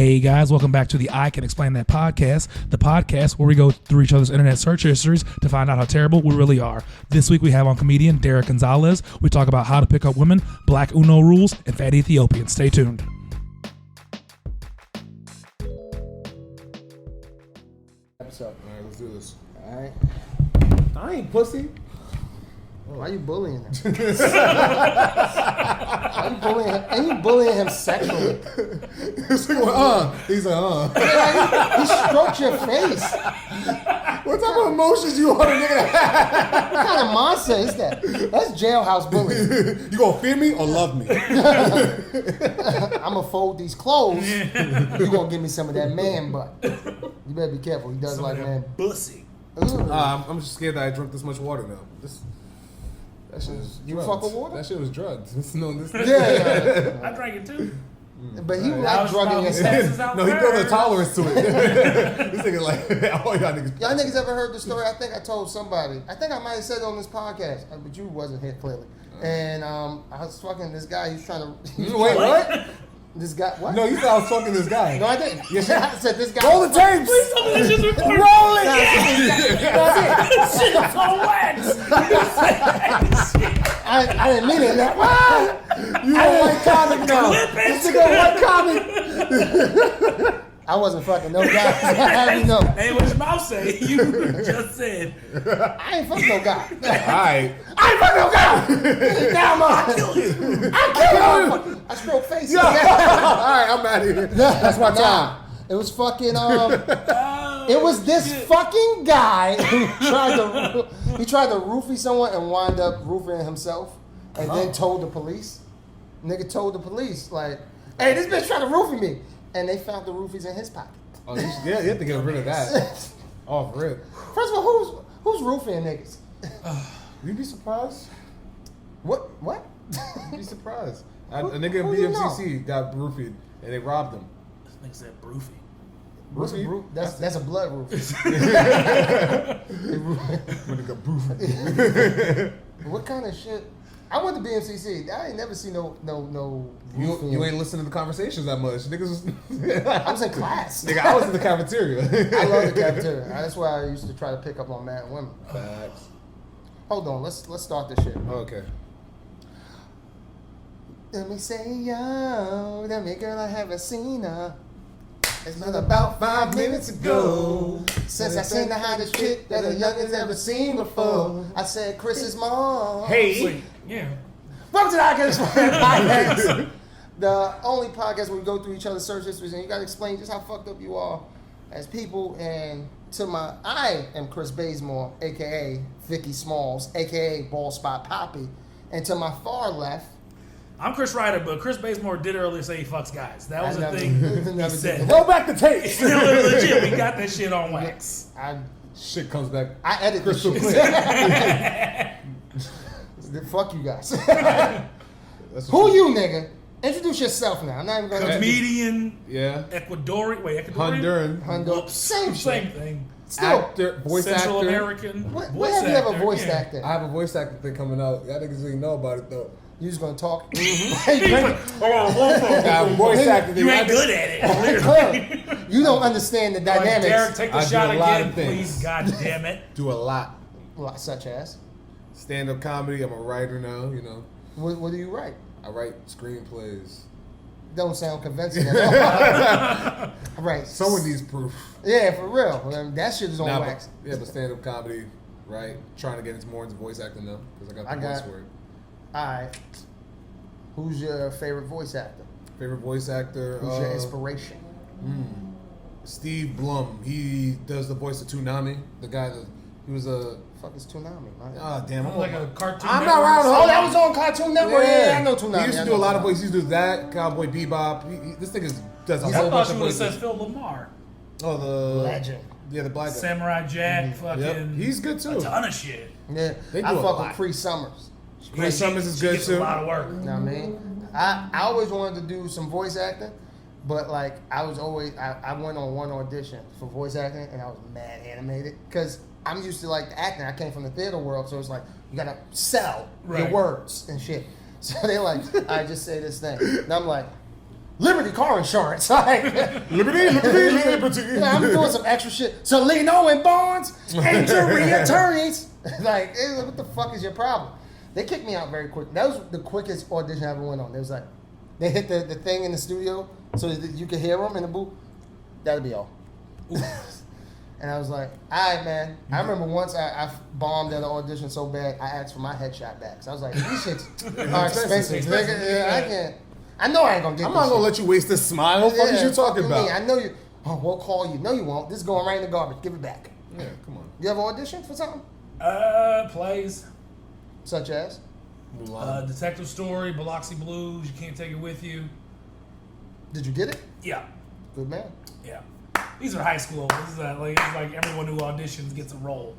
Hey guys, welcome back to the I Can Explain That podcast, the podcast where we go through each other's internet search histories to find out how terrible we really are. This week we have on comedian Derick Gonzalez. We talk about how to pick up women, black Uno rules, and fat Ethiopians. Stay tuned. Episode. All right, let's do this. All right. I ain't pussy. Why you bullying him? Why you bullying him? And you bullying him sexually. He's like, He's like, He stroked your face. What type of emotions you want a nigga to have? What kind of monster is that? That's jailhouse bullying. You gonna fear me or love me? I'm gonna fold these clothes. You gonna give me some of that man butt. You better be careful. He does Some like of man. that pussy. I'm just scared that I drank this much water now. That shit was You drugs. fuck with water? That shit was drugs. Yeah. I drank it too. But he Right. like drugging himself. No, he built a tolerance to it. This nigga like, oh y'all niggas. Y'all niggas ever heard the story? I think I told somebody. I think I might have said it on this podcast, but you wasn't here clearly. And I was fucking this guy. He's trying to. Wait, what? This guy. What? No, you thought I was fucking this guy. No, I didn't. Yes, I said this guy. Roll the tapes. Please tell me this shit's recorded. Roll it. This shit is on wax. I didn't mean it. Like, You a white comic now. This nigga a white comic. I wasn't fucking no guy. How you know? Hey, what your mouth say? You just said. I ain't fucking no guy. Alright. I ain't fucking no guy. Damn, I'll kill you. I killed him. I stroke faces. Alright, I'm out of here. That's my time. It was fucking it was this fucking guy who tried to roofie someone and wind up roofing himself and then told the police. Nigga told the police like, "Hey, this bitch tried to roofie me," and they found the roofies in his pocket. Oh, you have to get rid of that. Off rip. First of all, who's roofing niggas? You'd be surprised. What? You'd be surprised. A nigga in who you BMCC got roofied and they robbed him. This nigga said broofy. What's a roof? That's a blood roof. What kind of shit? I went to BMCC. I ain't never seen no roofing. You ain't listening to the conversations that much. Niggas was I was in class. Nigga, I was in the cafeteria. I love the cafeteria. That's why I used to try to pick up on mad women. Facts. Hold on, let's start this shit. Okay. Let me say yo, that me girl I haven't seen her. It's been about 5 minutes ago since I seen the hottest chick that a youngin's ever seen before. I said Chris's mom. Hey. Wait, yeah. Welcome to the I Can Explain podcast. The only podcast where we go through each other's search histories and you gotta explain just how fucked up you are as people. And I am Chris Bazemore, aka Vicky Smalls, aka Ball Spot Poppy. And to my far left, I'm Chris Reiter, but Chris Bazemore did earlier say he fucks guys. That was a thing he said. Roll back the tapes. Legit, we got that shit on wax. Shit comes back. I edit this crystal shit. clear. Fuck you guys. That's Who you, nigga? Introduce yourself now. I'm not even gonna Comedian. Yeah. Ecuadorian. Honduran. Honduran. Same thing. Still, Actor, voice Central actor. American. what voice have you ever actor, voiced yeah. acted? I have a voice actor thing coming out. Y'all niggas didn't know about it though. You just gonna talk? I have a voice actor thing. You ain't good at it. Clearly. You don't understand the dynamics. Derek, take the I do shot a lot again, of things. please. God damn it. Do a lot. Such as? Stand-up comedy. I'm a writer now. You know. What do you write? I write screenplays. Don't sound convincing at all. Right. Someone needs proof. Yeah, for real. I mean, that shit is on Nah, wax. but stand-up comedy, right? Trying to get into more into voice acting now because I got the voice for it. Alright. Who's your favorite voice actor? Favorite voice actor? Who's your inspiration? Steve Blum. He does the voice of Toonami. The guy that he was a. Fuck is Toonami, man. Ah, damn. I'm Like a cartoon. I'm not around. Oh, that was on Cartoon Network. Yeah, I know Toonami. He used to do a lot of voices. He used to do that, Cowboy Bebop. This thing does a I whole thought bunch you of would have voices. said Phil Lamar. Oh, the Legend. Yeah, the black guy. Samurai Jack, fucking. Yep. He's good too. A ton of shit. Yeah, They do I a fuck lot. with Cree Summers. Chris Summers is She good gets too. a lot of work. You know what I mean? I always wanted to do some voice acting, but like I went on one audition for voice acting and I was mad animated because I'm used to like the acting. I came from the theater world, so it's like you gotta sell your Right. words and shit. So they're like, I just say this thing, and I'm like, Liberty car insurance. Like, Liberty. yeah, I'm doing some extra shit. Salino and Bonds, injury attorneys. Like, hey, what the fuck is your problem? They kicked me out very quick. That was the quickest audition I ever went on. It was like, they hit the thing in the studio so that you could hear them in the booth. That'll be all. And I was like, all right, man. I remember once I bombed at an audition so bad, I asked for my headshot back. So I was like, these shits are expensive. I can't. I know I ain't gonna get I'm this not gonna shit. let you waste this smile. What the fuck is you talking fuck about? me. I know you. Oh, we'll call you. No, you won't. This is going right in the garbage. Give it back. Yeah, come on. You ever auditioned for something? Plays. Such as? Detective Story, Biloxi Blues, You Can't Take It With You. Did you get it? Yeah. Good man. Yeah. These are high school. This is it's like everyone who auditions gets a role.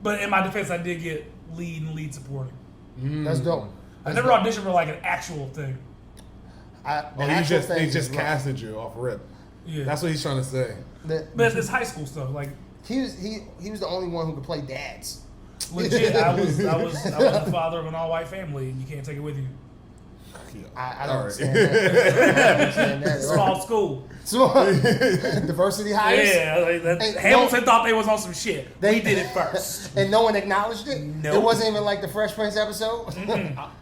But in my defense, I did get lead and lead supporting. That's dope. I never auditioned for like an actual thing. They just casted you off rip. Yeah. That's what he's trying to say. But it's high school stuff. Like He was the only one who could play dads. legit, I was the father of an all-white family, and you can't take it with you. I don't understand that. I don't understand that at all. Small school. Diversity hires? Yeah, Hamilton thought they was on some shit. They We did it first. And no one acknowledged it? Nope. It wasn't even like the Fresh Prince episode?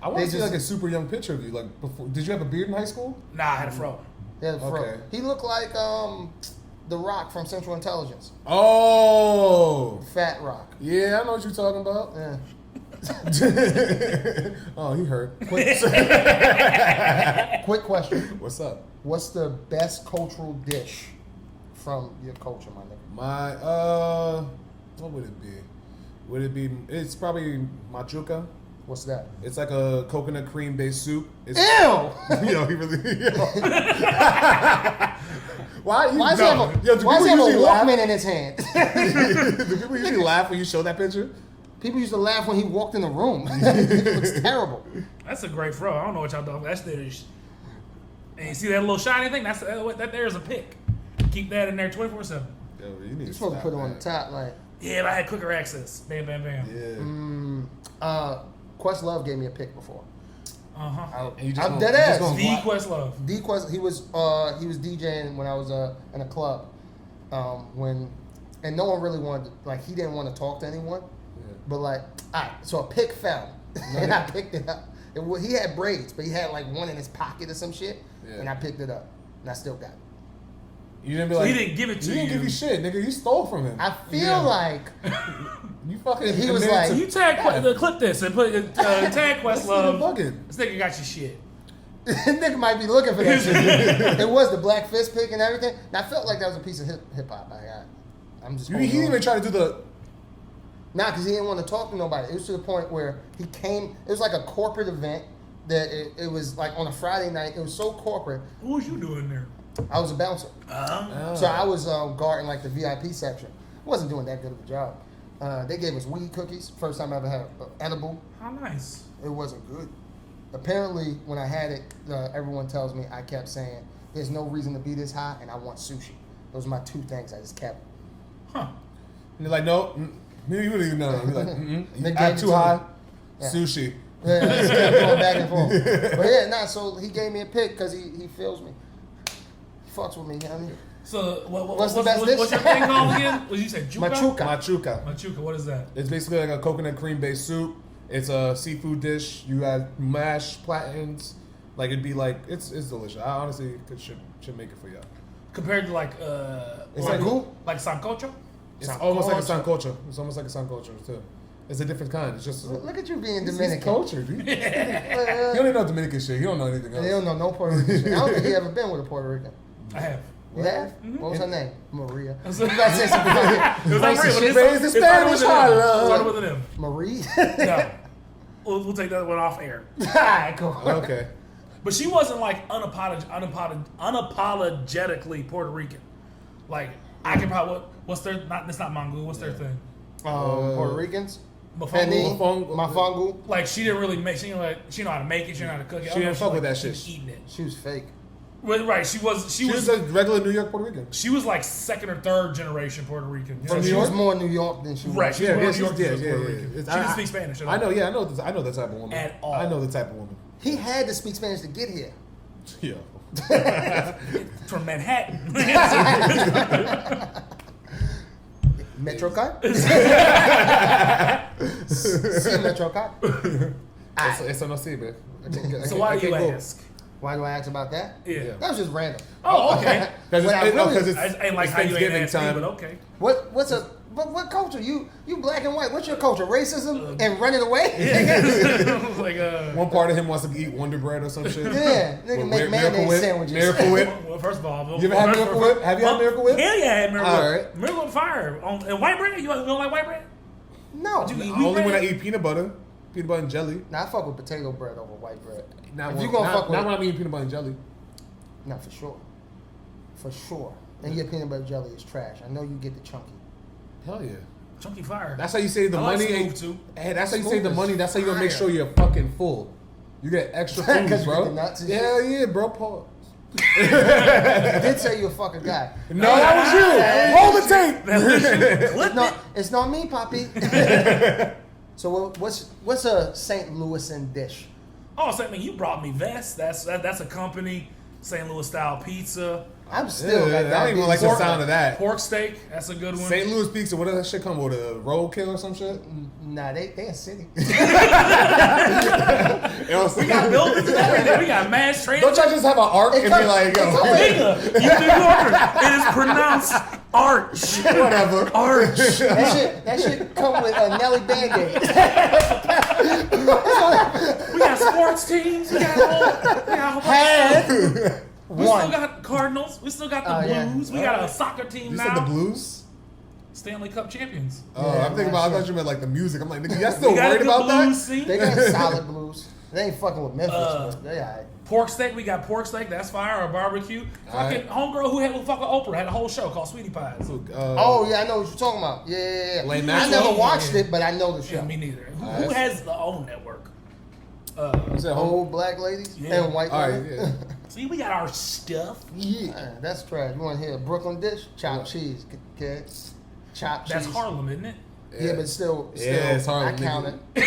I want to see like a super young picture of you. Like before, did you have a beard in high school? Nah, I had a fro. Yeah, fro. Okay. He looked like The Rock from Central Intelligence. Oh, Fat Rock. yeah, I know what you're talking about. Yeah. Oh, he hurt. Quick question. What's up? What's the best cultural dish from your culture, my nigga? What would it be? It's probably machuca. What's that? It's like a coconut cream based soup. It's, Ew! Yo, he really. Why Why does he have a Walkman in his hand? Do people usually laugh when you show that picture? People used to laugh when he walked in the room. It looks terrible. That's a great fro. I don't know what y'all doing. That's the. And you see that little shiny thing? That there's a pick. Keep that in there 24/7. Yo, you need You're supposed to put it on the top, like. Yeah, but I had quicker access. Bam, bam, bam. Yeah. Questlove gave me a pick before. Uh-huh. I'm dead ass. The Questlove. He was DJing when I was in a club. And no one really wanted to, like, he didn't want to talk to anyone. Yeah. But like, all right, so a pick fell, and I picked it up. He had braids, but he had like one in his pocket or some shit, and I picked it up, and I still got it. You didn't be So like, he didn't give it to you. He didn't give you shit, nigga. You stole from him. I feel like You fucking. He was like- So you clip this and put tag Questlove. bugging. This nigga got your shit. nigga might be looking for that shit. It was the black fist pick and everything. And I felt like that was a piece of hip hop. I'm just. He didn't even try to do the. Nah, because he didn't want to talk to nobody. It was to the point where he came. It was like a corporate event that it was like on a Friday night. It was so corporate. What was you doing there? I was a bouncer. So I was guarding like the VIP section. Wasn't doing that good of a job. They gave us weed cookies. First time I ever had an edible. How nice. It wasn't good. Apparently, when I had it, everyone tells me I kept saying, "There's no reason to be this high, and I want sushi." Those are my two things I just kept. And you're like, no. Maybe you wouldn't even know. You're like, They I'm gave too it to high. me. Yeah. Sushi. Yeah, I just kept going back and forth. But yeah, so he gave me a pick because he feels me. He fucks with me, honey. So What's the best dish? What's your thing called again? What did you say? Juca? Machuca. Machuca. What is that? It's basically like a coconut cream based soup. It's a seafood dish. You add mashed plantains. Like it'd be like it's delicious. I honestly should make it for y'all. Compared to like It's like who? Like sancocho? It's almost like a sancocho. It's almost like a sancocho too. It's a different kind. It's just Look at you being it's Dominican. culture, dude. He don't even know Dominican shit. He don't know anything else. They don't know no Puerto Rican shit. I don't think he ever been with a Puerto Rican. I have. You have? Mm-hmm. What was her name? Maria. It was You gotta say something Maria, but Raise the Spanish Started heart. with them. Marie? No. We'll take that one off air. Alright, cool. Okay. But she wasn't like unapologetically Puerto Rican. Like I can probably what's their that's not Mongo. What's their thing? Puerto Ricans? Mofongo. Mafongo. Like she didn't really make. She know how to make it. She didn't know how to cook it. She didn't fuck with that she shit. was eating it. She was fake. Right. She was a regular New York Puerto Rican. She was like second or third generation Puerto Rican. So she was more New York than she was. Right. She was more New York than yeah. Puerto Rican. She didn't speak Spanish at all. I know. Yeah, I know the type of woman. At all. I know the type of woman. He had to speak Spanish to get here. Yeah. From Manhattan. Metro card? See Metro card? Eso no sirve. So why do you ask? Why do I ask about that? Yeah. That was just random. Oh, okay. Because it's I ain't like how you ain't Thanksgiving asked me, time. but okay. What culture? You black and white. What's your culture? Racism and running away? Like one part of him wants to eat Wonder Bread or some shit. Yeah, nigga make mayonnaise sandwiches. Miracle Whip. Well, first of all, You ever had Miracle Whip? Have you had Miracle Whip? Hell yeah, I had Miracle All Whip. right. Miracle Whip fire. And white bread? You don't like white bread? No. You eat wheat Only when bread? I eat peanut butter and jelly. Nah, I fuck with potato bread over white bread. Not If when, you gonna not, fuck with not it- when I'm eating peanut butter and jelly. No, for sure. For sure. And your peanut butter jelly is trash. I know you get the chunky. Hell yeah. Chunky fire. That's how you save the I like money. smooth, too. Hey, that's how you Smooth save the is money. That's how you gonna make fire. sure you're fucking full. You get extra 'Cause food, you get bro. the nuts and Hell yeah, bro. Pause. You did say you a fucking guy. No, that was you. Roll the tape. It's not me, Poppy. So what's a St. Louisan dish? Oh, so I mean, you brought me Vest. That's a company. St. Louis style pizza. I'm still Yeah, like I that. don't even like the sound of that. Pork steak. That's a good one. St. Louis pizza. What does that shit come with? A roadkill or some shit? Nah, they a city. We got buildings together. We got mass transit. Don't y'all just have an arc and be like, yo, Nigga, you New Yorker. It is pronounced arch. whatever. Arch. That shit come with a Nelly Band-Aid. We got sports teams. We got a whole We still got Cardinals. We still got the yeah. Blues. We got a soccer team You now. said the Blues? Stanley Cup champions. Oh, I'm thinking about. I thought you meant like the music. I'm like, nigga, y'all still We got a worried good about blues that? scene. They got solid blues. They ain't fucking with Memphis, but they alright. Pork steak. We got pork steak. That's fire. Or barbecue. Fucking homegirl who fuck with Oprah had a whole show called Sweetie Pies. Oh yeah, I know what you're talking about. Yeah. Lane I Maxwell? never watched it, but I know the show. Yeah, me neither. Who has the own network? Is that home? Old black ladies Yeah. and white All right, women. yeah. See, we got our stuff. Yeah, that's trash. You want to hear a Brooklyn dish? Chopped cheese, okay? Chopped That's cheese. Harlem, isn't it? Yeah, but still, Yeah, it's Harlem, I count nigga. it.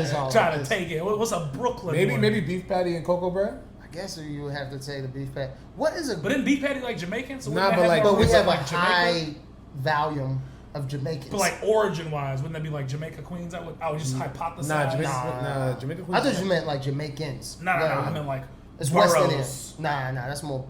It's Harlem. Trying to take it. What's a Brooklyn one? Maybe beef patty and cocoa bread? I guess you would have to say the beef patty. What is a? But isn't beef patty like Jamaican? So Nah, wouldn't but that like- more But we roots have in, a like Jamaica? high volume of Jamaicans. But like origin-wise, wouldn't that be like Jamaica Queens? I would just hypothesize. Nah, Jamaica. Nah. Jamaica. I thought you meant like Jamaicans. No. I meant like It's West Indian. boroughs. Nah, that's more.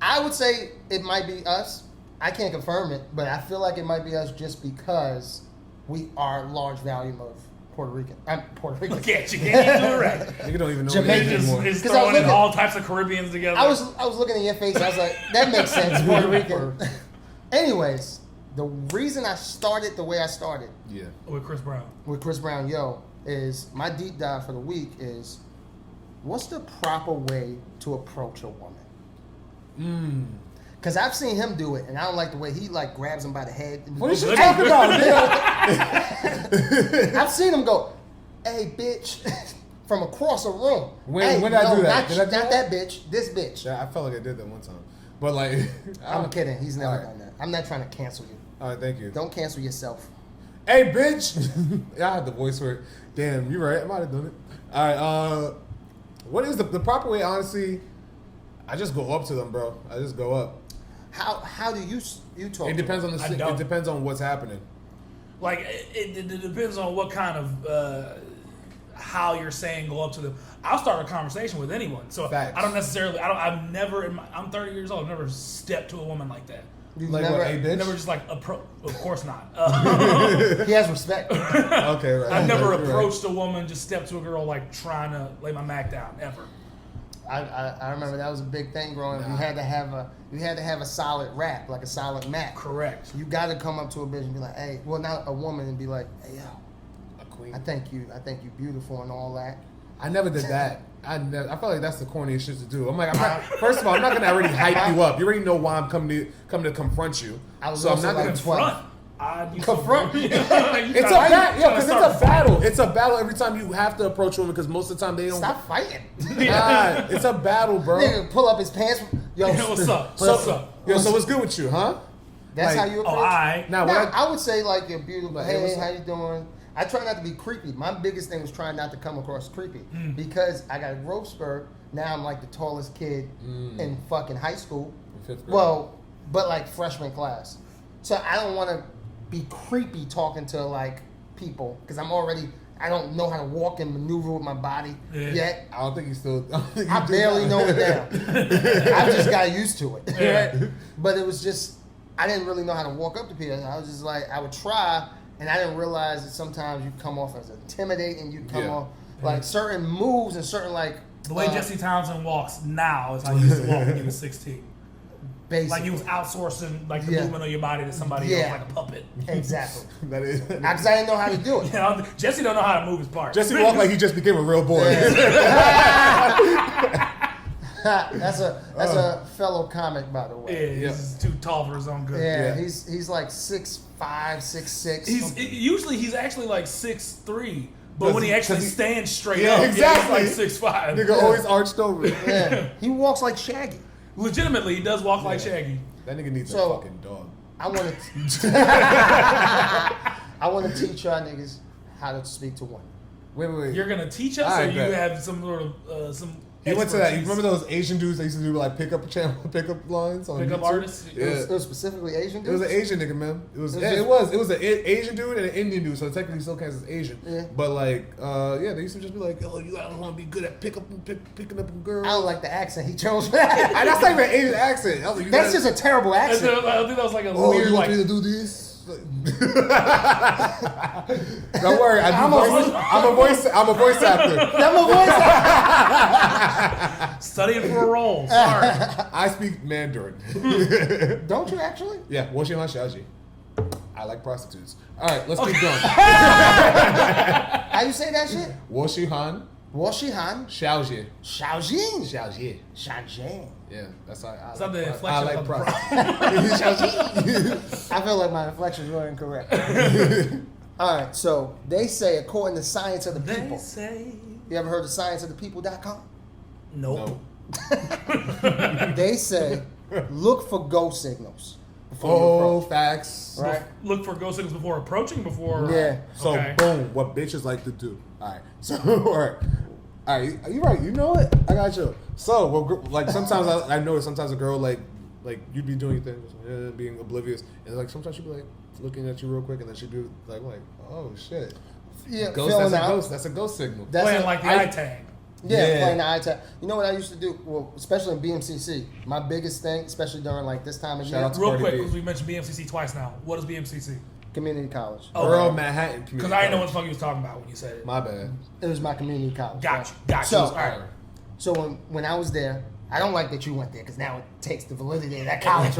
I would say it might be us. I can't confirm it, but I feel like it might be us just because we are large volume of Puerto Rican. I'm Puerto Rican. Look at you, can't do it right. Nigga don't even know Jamaican what it is It's, anymore. it's 'Cause I was throwing in looking- all types of Caribbeans together. I was looking at your face. I was like, that makes sense, Puerto Rican. Anyways, the reason I started the way I started Yeah. with Chris Brown. with Chris Brown, is my deep dive for the week is what's the proper way to approach a woman? Because I've seen him do it, and I don't like the way he like grabs him by the head. And What is you talking about, nigga? I've seen him go, "Hey, bitch," from across a room. When hey, did I do that? Not, Did I do not that? that bitch. This bitch. Yeah, I felt like I did that one time. But like, I'm kidding. He's never Alright. done that. I'm not trying to cancel you. All right, thank you. Don't cancel yourself. Hey, bitch! I had the voice for it. Damn, you're right. I might have done it. All right. What is the proper way? Honestly, I just go up to them, bro. I just go up. How do you talk? It depends on the. I It don't. depends on what's happening. Like it depends on what kind of how you're saying go up to them. I'll start a conversation with anyone, so Facts. I don't necessarily. I've never. I'm 30 years old. I've never stepped to a woman like that. You Like never, what? Hey, bitch. Never just like approach. Of course not. He has respect. Okay, right. I've never You're right. approached a woman, just stepped to a girl like trying to lay my Mac down ever. I remember that was a big thing growing up. You had to have a solid rap, like a solid Mac. Correct. You got to come up to a bitch and be like, hey, well, not a woman, and be like, hey, yo, A queen. I think you beautiful and all that. I never did that. I feel like that's the corniest shit to do. I'm like, first of all, I'm not gonna already hype you up. You already know why I'm coming to confront you. I was so I'm also not like gonna 12. Confront. It's a battle. It's a battle every time you have to approach a woman because most of the time they don't. Stop fighting. Nah, it's a battle, bro. Nigga, pull up his pants. Yo, What's up? So, What's up? Yo, so what's good with you, huh? That's Like, how you Oh, approach. Now, Nah, what I would say like you're beautiful. Like, Hey, what's how up? you doing? I try not to be creepy. My biggest thing was trying not to come across creepy Hmm. because I got a growth spurt. Now I'm like the tallest kid in fucking high school. In 5th grade. Well, but like freshman class. So I don't want to be creepy talking to like people because I don't know how to walk and maneuver with my body yet. I don't think you still. I barely know it now. I just got used to it. Right? But it was just, I didn't really know how to walk up to people. I was just like, I would try, and I didn't realize that sometimes you come off as intimidating. You come off like certain moves and certain like. The way Jesse Townsend walks now is how you used to walk when you was 16. Basically. Like you was outsourcing like the movement of your body to somebody else like a puppet. Exactly. That is. Because I didn't know how to do it. Jesse don't know how to move his parts. Jesse walked like he just became a real boy. That's a fellow comic, by the way. Yeah, he's too tall for his own good. Yeah. He's like 6'5", 6'6". Usually he's actually like 6'3". But when he actually stands straight yeah, up, exactly. he's like 6'5". Nigga always arched over. Yeah, he walks like Shaggy. Legitimately, he does walk like Shaggy. That nigga needs a fucking dog. I want to teach y'all niggas how to speak to women. Wait. You're gonna teach us, or you have some sort of some. He went to that. You remember those Asian dudes that used to do like pickup lines on pickup YouTube? artists? Yeah. It was specifically Asian dudes? It was an Asian nigga, man. It was an Asian dude and an Indian dude, so it technically still counts as Asian. Yeah. But like, they used to just be like, oh, you gotta want to be good at picking up girls. I don't like the accent he chose for that. And that's not even an Asian accent. That's just a terrible accent. I think that was like a weird. you want me to do this? Don't worry, I'm a voice actor. I'm a voice actor. Studying for a role. Sorry. I speak Mandarin. Don't you actually? Yeah, Woshihan Xiaoji. I like prostitutes. All right, let's keep going. How you say that shit? Woshihan Xiaoji. Xiaoji. Yeah, that's how it's not the inflection. I like prostitutes. I feel like my inflections were incorrect. All right, so they say, according to Science of the People. You ever heard of scienceofthepeople.com? Nope. They say, look for ghost signals. Facts. Right. Look for ghost signals before approaching. Yeah. So boom, what bitches like to do. All right. So all right. You're right. You know it. I got you. So like sometimes I notice sometimes a girl like you'd be doing things, being oblivious, and like sometimes she'd be like looking at you real quick, and then she'd be like oh shit. Yeah. Ghost. That's a ghost signal. Playing like the eye tag. Yeah, playing the eye tag. You know what I used to do? Well, especially in BMCC, my biggest thing, especially during like this time of year. Real quick, because we mentioned BMCC twice now. What is BMCC? Community college. Earl Manhattan Community. Because I didn't know what the fuck you was talking about when you said it. My bad. It was my community college. Gotcha. So, all right. So when I was there, I don't like that you went there because now it takes the validity of that college.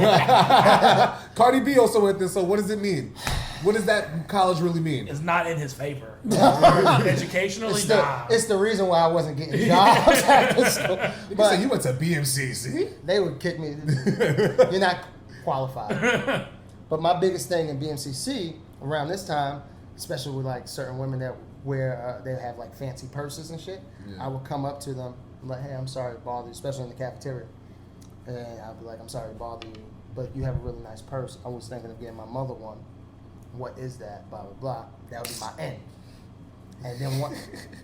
Cardi B also went there, so what does it mean? What does that college really mean? It's not in his favor. Educationally, it's the reason why I wasn't getting jobs after school. But you went to BMCC? They would kick me. You're not qualified. But my biggest thing in BMCC around this time, especially with like certain women that wear, they have like fancy purses and shit, I would come up to them like, hey, I'm sorry to bother you, especially in the cafeteria. And I'd be like, I'm sorry to bother you, but you have a really nice purse. I was thinking of getting my mother one. What is that? Blah, blah, blah. That would be my end. And then what?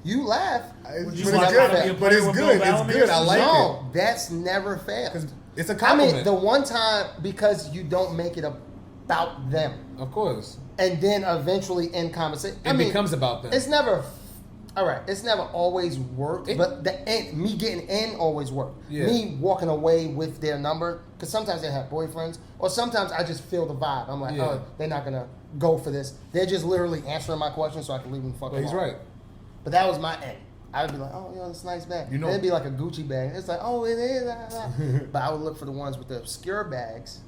You laugh. But it's good. I like it. No, that's never failed. It's a compliment. I mean, the one time, because you don't make it about them. Of course. And then eventually in conversation. It becomes about them. It's never, all right, it's never always worked, but me getting in always worked. Yeah. Me walking away with their number, because sometimes they have boyfriends, or sometimes I just feel the vibe. I'm like, oh, they're not going to go for this. They're just literally answering my questions so I can leave them fucking He's right. But that was my end. I would be like, oh, it's a nice bag. It'd be like a Gucci bag. It's like, oh, it is. But I would look for the ones with the obscure bags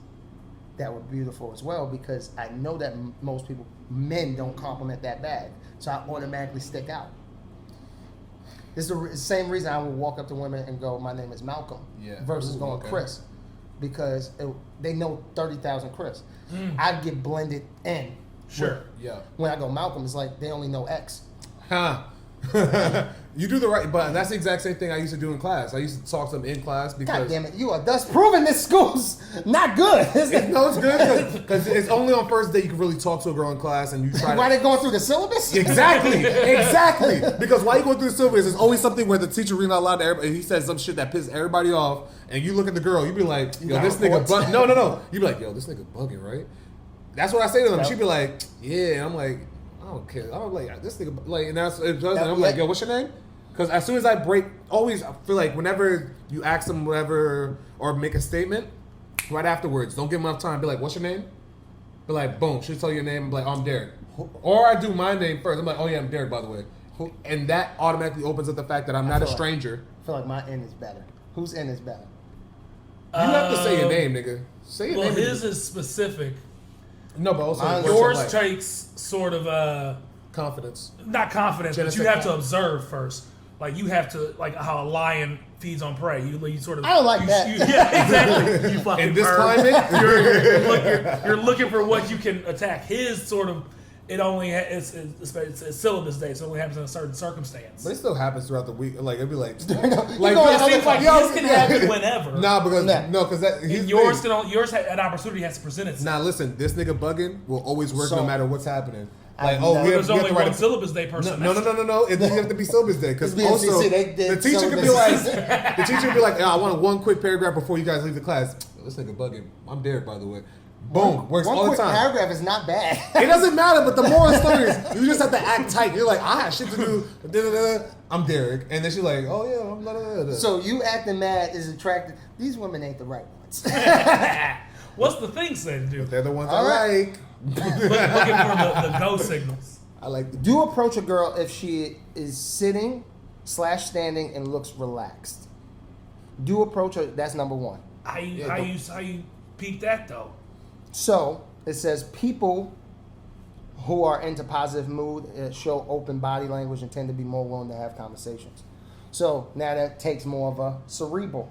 that were beautiful as well, because I know that most people, men, don't compliment that bag. So I automatically stick out. This is the same reason I would walk up to women and go, my name is Malcolm, versus going Chris. Because they know 30,000 Chris. I'd get blended in. Sure. Yeah. When I go Malcolm, it's like they only know X. Huh. You do the right, but that's the exact same thing I used to do in class. I used to talk to them in class because. God damn it, you are thus proving this school's not good. No, it's good because it's only on first date you can really talk to a girl in class and you try. Why they going through the syllabus? Exactly. Because while you going through the syllabus, there's always something where the teacher reading out loud to everybody, and he says some shit that pisses everybody off, and you look at the girl, you be like, yo, this nigga no. You be like, yo, this nigga bugging, right? That's what I say to them. She be like, yeah. And I'm like, I don't care. I'm like, this nigga, like, and that's it does. And I'm like, yo, what's your name? Because as soon as I break, always I feel like whenever you ask them whatever or make a statement, right afterwards, don't give them enough time. Be like, what's your name? Be like, boom. She'll tell you your name. Be like, oh, I'm Derek. Or I do my name first. I'm like, oh yeah, I'm Derek, by the way. And that automatically opens up the fact that I'm not a stranger. I feel like my N is better. Whose N is better? You have to say your name, nigga. Say your name. Well, his is specific. No, but also yours takes sort of confidence. Not confidence, but you have to observe first. Like you have to, like how a lion feeds on prey. You sort of. I don't like that. Yeah, exactly. You fucking in this climate, you're looking for what you can attack. His sort of. It only it's syllabus day, so it only happens in a certain circumstance. But it still happens throughout the week. Like it'd be like, It seems like this can happen whenever. Because yours an opportunity has to present itself. Nah, listen, this nigga bugging will always work no matter what's happening. Like, there's only one syllabus day person. No. It doesn't have to be syllabus day because also the teacher could be like, I want one quick paragraph before you guys leave the class. This nigga bugging. I'm Derek, by the way. Boom, works all the time. One quick paragraph is not bad. It doesn't matter, but the moral story is you just have to act tight. You're like, I have shit to do. I'm Derek, and then she's like, oh yeah, I'm blah, blah, blah. So you acting mad is attractive. These women ain't the right ones. What's the thing said, dude? They're the ones all I like. Looking for the go signals. I like. Do approach a girl if she is sitting / standing and looks relaxed. Do approach her. That's number one. How you peep that though? So it says people who are into positive mood show open body language and tend to be more willing to have conversations. So now that takes more of a cerebral.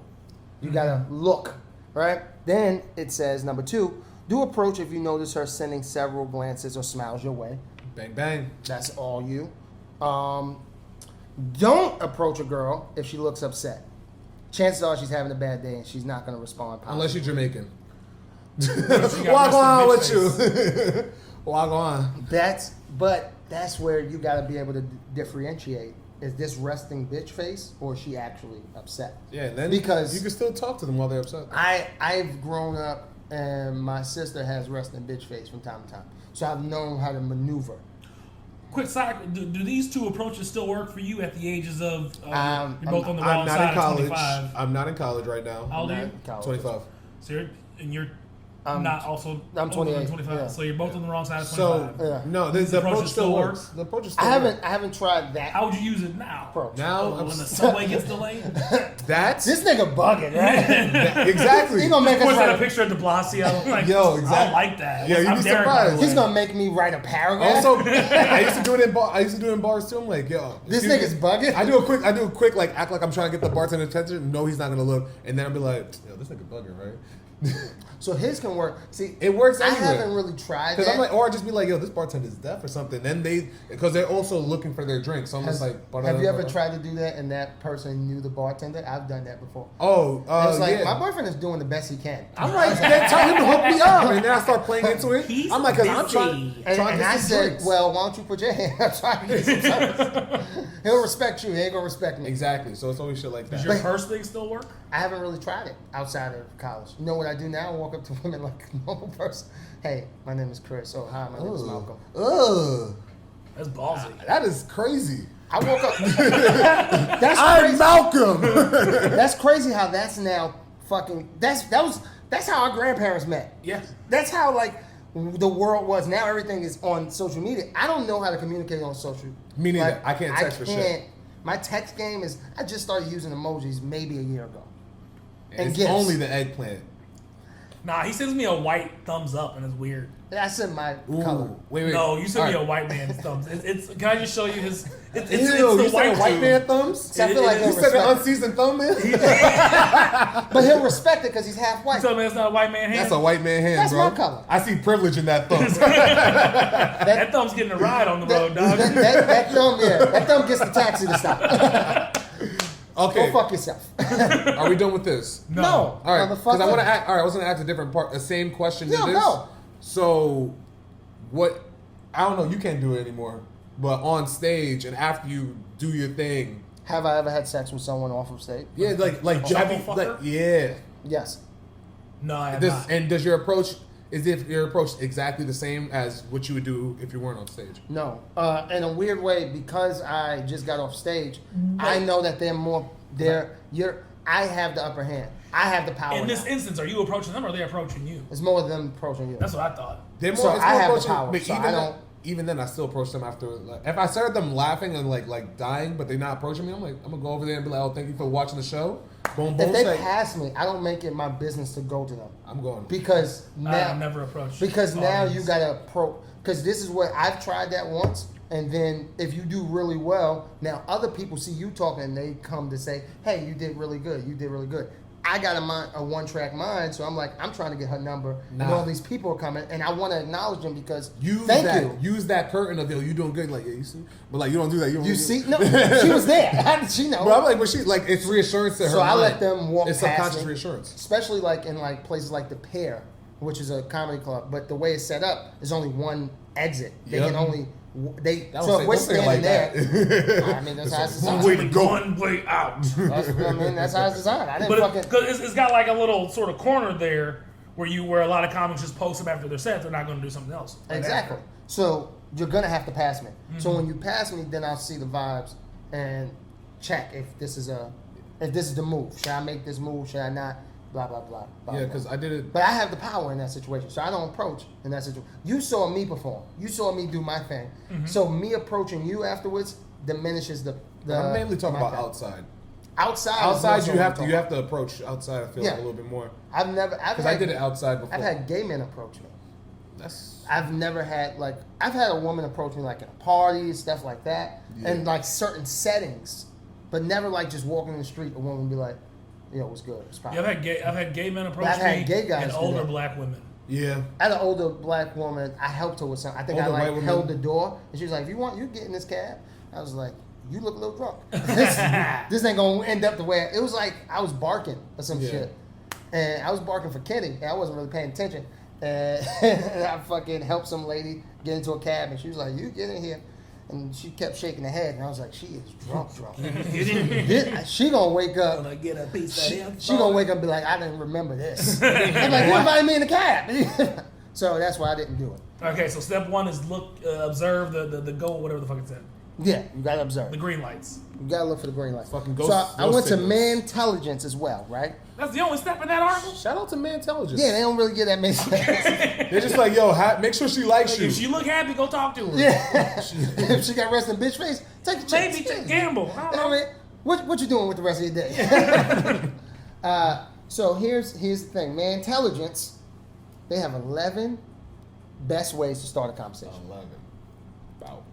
You gotta look, right? Then it says number two, do approach if you notice her sending several glances or smiles your way. Bang bang. That's all you. Don't approach a girl if she looks upset. Chances are she's having a bad day and she's not gonna respond positively. Unless you're Jamaican. Walk on with you. Walk on. That's where you got to be able to differentiate. Is this resting bitch face or is she actually upset? Yeah, then because you can still talk to them while they're upset. I've grown up and my sister has resting bitch face from time to time, so I've known how to maneuver. Quick side, do these two approaches still work for you at the ages of you're both on the I'm wrong not side in college. of 25? I'm not in college right now. How old are you? 25. So you're not also. I'm 28. 25. Yeah. So you're both on the wrong side of 25. Yeah. No, the approach still works. The approach is still I haven't tried that. How would you use it now? Approach. Now when the subway gets delayed. That's This nigga bugging, right? exactly. He gonna make us Puts out a write picture of De Blasio. Like, Yo, exactly. I like that. Yeah, you'd I'm be Derek, surprised. by the way. He's gonna make me write a paragraph. Also, I used to do it in I used to do it in bars too. I'm like, yo, This nigga's bugging. I do a quick like act like I'm trying to get the bartender's attention. No, he's not gonna look, and then I'll be like, yo, this nigga bugging, right? So his can work. See, It works I anyway. haven't really tried Because that. I'm like, or I just be like, yo, this bartender's deaf or something. Then because they're also looking for their drink. So I'm just like, have you ever tried to do that and that person knew the bartender? I've done that before. Oh, It's like, yeah. my boyfriend is doing the best he can. I'm like, they tell him to hook me up, and then I start playing into it. He's I'm like, because I'm busy. trying And to I get some said, drinks. well, why don't you put your hand up so I can get some service? He'll respect you. He ain't going to respect me. Exactly. So it's always shit like that. Does your first thing still work? I haven't really tried it outside of college. You know what I do now? I walk up to women like a normal person. Hey, my name is Chris. Oh, hi, my name is Malcolm. Ugh. That's ballsy. That is crazy. I woke up. That's I'm crazy. Malcolm. That's crazy how that's now fucking. That's how our grandparents met. Yeah. That's how like the world was. Now everything is on social media. I don't know how to communicate on social. Me neither. Like, I can't text for shit. My text game is. I just started using emojis maybe a year ago. And It's gifts. only the eggplant. Nah, he sends me a white thumbs up, and it's weird. That's in my color. Wait. No, you sent me All a white man's thumbs. It's. Can I just show you his? It's Ew, the you said white a white dude. man thumbs? See, I feel like it- he'll You said an respect it. unseasoned thumb, man? But he'll respect it because he's half You white. tell me that's not a white man hand? That's a white man hand, That's bro. my color. I see privilege in that thumb. That thumb's getting a ride on the road, dog. That thumb gets the taxi to stop. Okay. Go fuck yourself. Are we done with this? No. All right, because I motherfucker. want to act. All right, I was going to ask a different part, the same question to No, this. no. So, what? I don't know. You can't do it anymore. But on stage and after you do your thing, Have I ever had sex with someone off of stage? yeah, like Double like, fucker? yeah. Yes. No, I have not. And does your approach? Is if your approach exactly the same as what you would do if you weren't on stage? No. In a weird way, because I just got off stage, I know that they're more. I have the upper hand. I have the power. In this now. instance, are you approaching them or are they approaching you? It's more them approaching you. That's what I thought. They're So it's I have the approaching- power, but so even I then- don't- Even then, I still approach them after. Like, if I started them laughing and like dying, but they're not approaching me, I'm gonna go over there and be like, "Oh, thank you for watching the show." Boom, boom. If they like, pass me, I don't make it my business to go to them I'm going. because now I've never approached. because now you audience. gotta because this is what I've tried that once, and then if you do really well, now other people see you talking and they come to say, "Hey, you did really good. You did really good." I got a one-track mind, so I'm like, I'm trying to get her number, and Nah. all these people are coming, and I want to acknowledge them because Use thank that. you. Use that curtain of you doing good. Like, yeah, you see, but like you don't do that. You, don't You do- see, no, she was there. How did she know? But I'm like, but she like it's reassurance to her. So I let mind. them walk It's past subconscious me. reassurance. Especially like in like places like the Pear, which is a comedy club, but the way it's set up is only one exit. They Yep. can only That so was if we're don't say it standing like there, that. I mean that's how it's It's one designed. way to go. One way out. That's how it's designed. I didn't But fucking. because it's got like a little sort of corner there where a lot of comics just post them after their set. They're not going to do something else. right Exactly. after. So you're gonna have to pass me. So Mm-hmm. when you pass me, then I'll see the vibes and check if this is the move. Should I make this move? Should I not? Blah blah blah. blah Yeah, blah. because I did it. But I have the power in that situation, so I don't approach in that situation. You saw me perform. You saw me do my thing. So me approaching you afterwards diminishes the. I'm mainly talking my about thing. outside. Outside. is Outside, more so you what have I'm to you talking have to approach outside. I feel Yeah. like a little bit more about. I've because I did it outside before. I've had gay men approach me. That's I've never had I've had a woman approach me like at a party, stuff like that, Yeah. and like certain settings, but never like just walking in the street. A woman be like, "Yo, what's good?" It's Yeah, I've had gay men approach I've had me gay guys and do older that. black women. yeah. I had an older black woman. I helped her with something. I think Older I white like woman? held the door, and she was like, "If you want, you get in this cab." I was like, "You look a little drunk. this ain't gonna end up the way." It was like I was barking or some Yeah. shit, and I was barking for Kenny, and I wasn't really paying attention. And I fucking helped some lady get into a cab, and she was like, "You get in here." And she kept shaking her head, and I was like, "She is drunk. She gonna wake up. Gonna get a piece of him. She gonna wake up and be like, I didn't remember this." I'm like, "You invited me in the cab." So that's why I didn't do it. Okay, so step one is observe the goal, whatever the fuck it's in. Yeah, you gotta observe. The green lights. You gotta look for the green light. Fucking So ghost- I went to signals. man-telligence as well, right? That's the only step in that article. Shout out to Man Intelligence. Yeah, they don't really get that many steps. They're just like, yo, make sure she likes you. If she look happy, go talk to her. Yeah. If she got resting bitch face, take a chance. Maybe to gamble. I You don't know know. what I mean? What you doing with the rest of your day? So here's the thing. Man-telligence, they have 11 best ways to start a conversation. 11.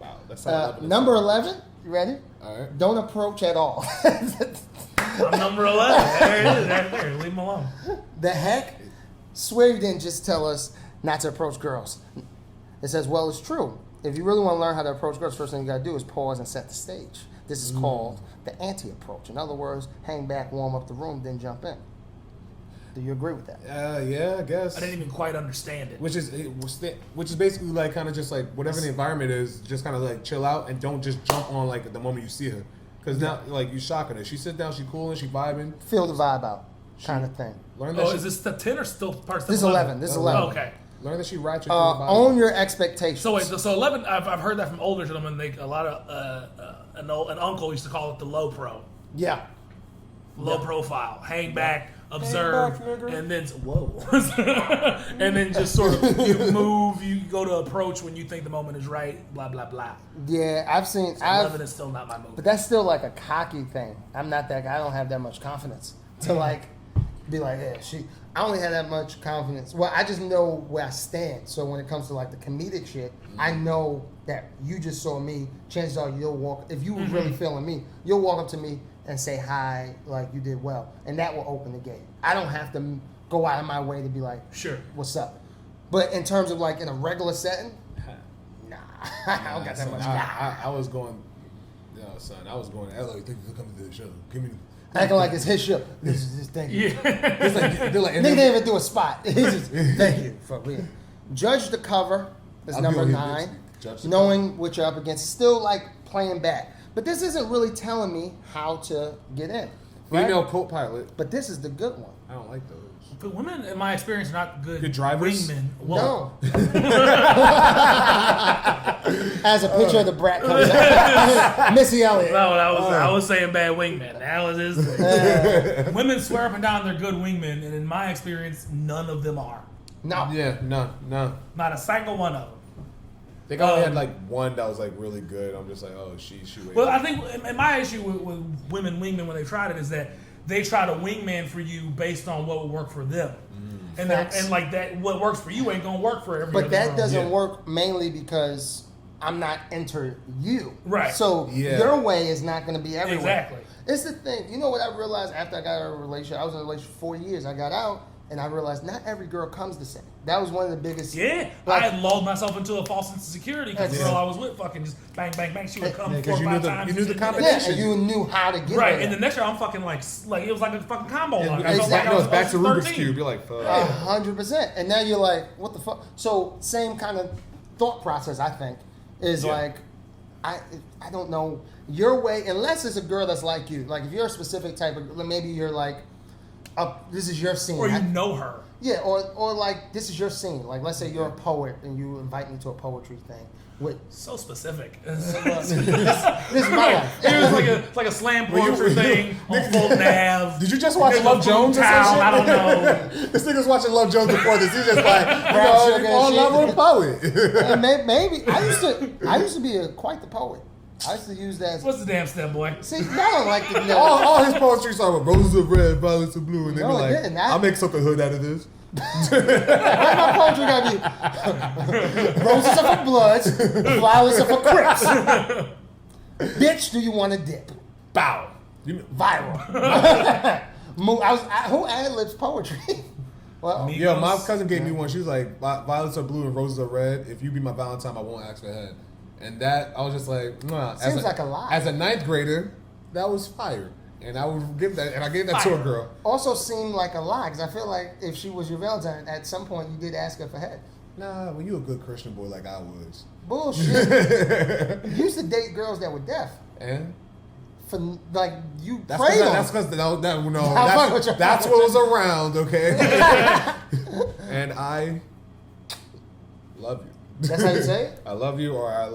Wow. That's not 11. Number 11, you ready? All right. Don't approach at all. I'm number 11. There it is. Right there. Leave him alone. The heck? Swear you didn't just tell us not to approach girls. It says, well, it's true. If you really want to learn how to approach girls, first thing you got to do is pause and set the stage. This is called the anti-approach. In other words, hang back, warm up the room, then jump in. Do you agree with that? Yeah, I guess. I didn't even quite understand it. Which is basically like kind of just like whatever the environment is, just kind of like chill out and don't just jump on like the moment you see her, because now like you shocking her. She sit down, she cooling, she vibing. Feel the vibe out, kind of thing. Learn that. Oh, she, is this step 10 or still part This is 11. This is 11. Oh, okay. learn that she ratchet. through the body. Own your expectations. So wait, so 11. I've heard that from older gentlemen. A lot of an uncle used to call it the low pro, Yeah. low profile, hang back, observe, back, nigga. and then and then just sort of you move, you go to approach when you think the moment is right, blah blah blah. Yeah, I've seen. So 11 is still not my move. But that's still like a cocky thing. I'm not that guy. I don't have that much confidence to like be like, yeah, I only have that much confidence. Well, I just know where I stand. So when it comes to like the comedic shit, I know that you just saw me. Chances are you'll walk, if you were really feeling me, you'll walk up to me and say hi, like you did well. And that will open the gate. I don't have to go out of my way to be like, Sure. What's up? But in terms of like in a regular setting, nah, I don't got that much. I was going, son, I was going to LA. Thank you for coming to the show. Give me. Acting like it's his show. This is just thank you. Yeah. They're like, Nigga didn't even do a spot. He just, thank you for real. Judge the cover is I'll number be 9. Judge the Knowing what you're up against. Still like playing back. But this isn't really telling me how to get in. Right? Female co-pilot. But this is the good one. I don't like those. But women, in my experience, are not good drivers. wingmen. Well, No. As a picture of the brat comes out. Missy Elliott. no, I was saying bad wingmen. That was his. Women swear up and down they're good wingmen, and in my experience, none of them are. No. Yeah, no. Not a single one of them. I think I only had like one that was like really good. I'm just like, oh, she way. Well, I think and my issue with women wingmen when they tried it is that they try to wingman for you based on what would work for them. And like that, what works for you ain't gonna work for everybody. But that doesn't work mainly because I'm not into you. Right. So your way is not going to be everywhere. Exactly. It's the thing. You know what I realized after I got out of a relationship? I was in a relationship for 4 years. I got out, and I realized not every girl comes the same. That was one of the biggest. Yeah. Like, I had lulled myself into a false sense of security because the girl I was with fucking just bang, bang, bang. She would come 4 or 5 times. You knew the yeah, combination. and you knew how to get Right. there. And the next year I'm fucking like it was like a fucking combo. Like, I felt exactly. like I was back to Rubik's 13. Cube. You're like, fuck. 100%. And now you're like, what the fuck? So same kind of thought process, I think, is like, I don't know your way, unless it's a girl that's like you. Like if you're a specific type of, maybe you're like, this is your scene. Or you know her. Yeah, or like this is your scene. Like let's say you're a poet and you invite me to a poetry thing. With So specific. this is my life. It was like a slam poetry thing on Fulton Ave. Did you just watch There's Love a Jones or some town, shit? I don't know. This nigga's watching Love Jones before this. He's just like, Brown sugar and all shit. love with a poet. And maybe I used to be quite the poet. I used to use that as What's the damn step, boy? see. I don't like the all his poetry started with roses of red, violets of blue, and then No, be it like, didn't. I'll make something hood out of this. Why my poetry gotta be roses are for bloods, violets are for crips. Bitch, do you want to dip? Bow. Viral. Who ad-libs poetry? Well, Me. Yo, my cousin gave me one. She was like, violets are blue and roses are red. If you be my Valentine, I won't ask for head. And that, I was just like, nah. Seems like a lie. As a 9th grader, that was fire. And I would give that, and I gave that to a girl. also seemed like a lie because I feel like if she was your Valentine, at some point you did ask her for head. Nah, well, you a good Christian boy like I was. Bullshit. You used to date girls that were deaf. And? For like you That's prayed on. because fuck with you. that's what was around, okay? And I love you. That's how you say it? I love you, or I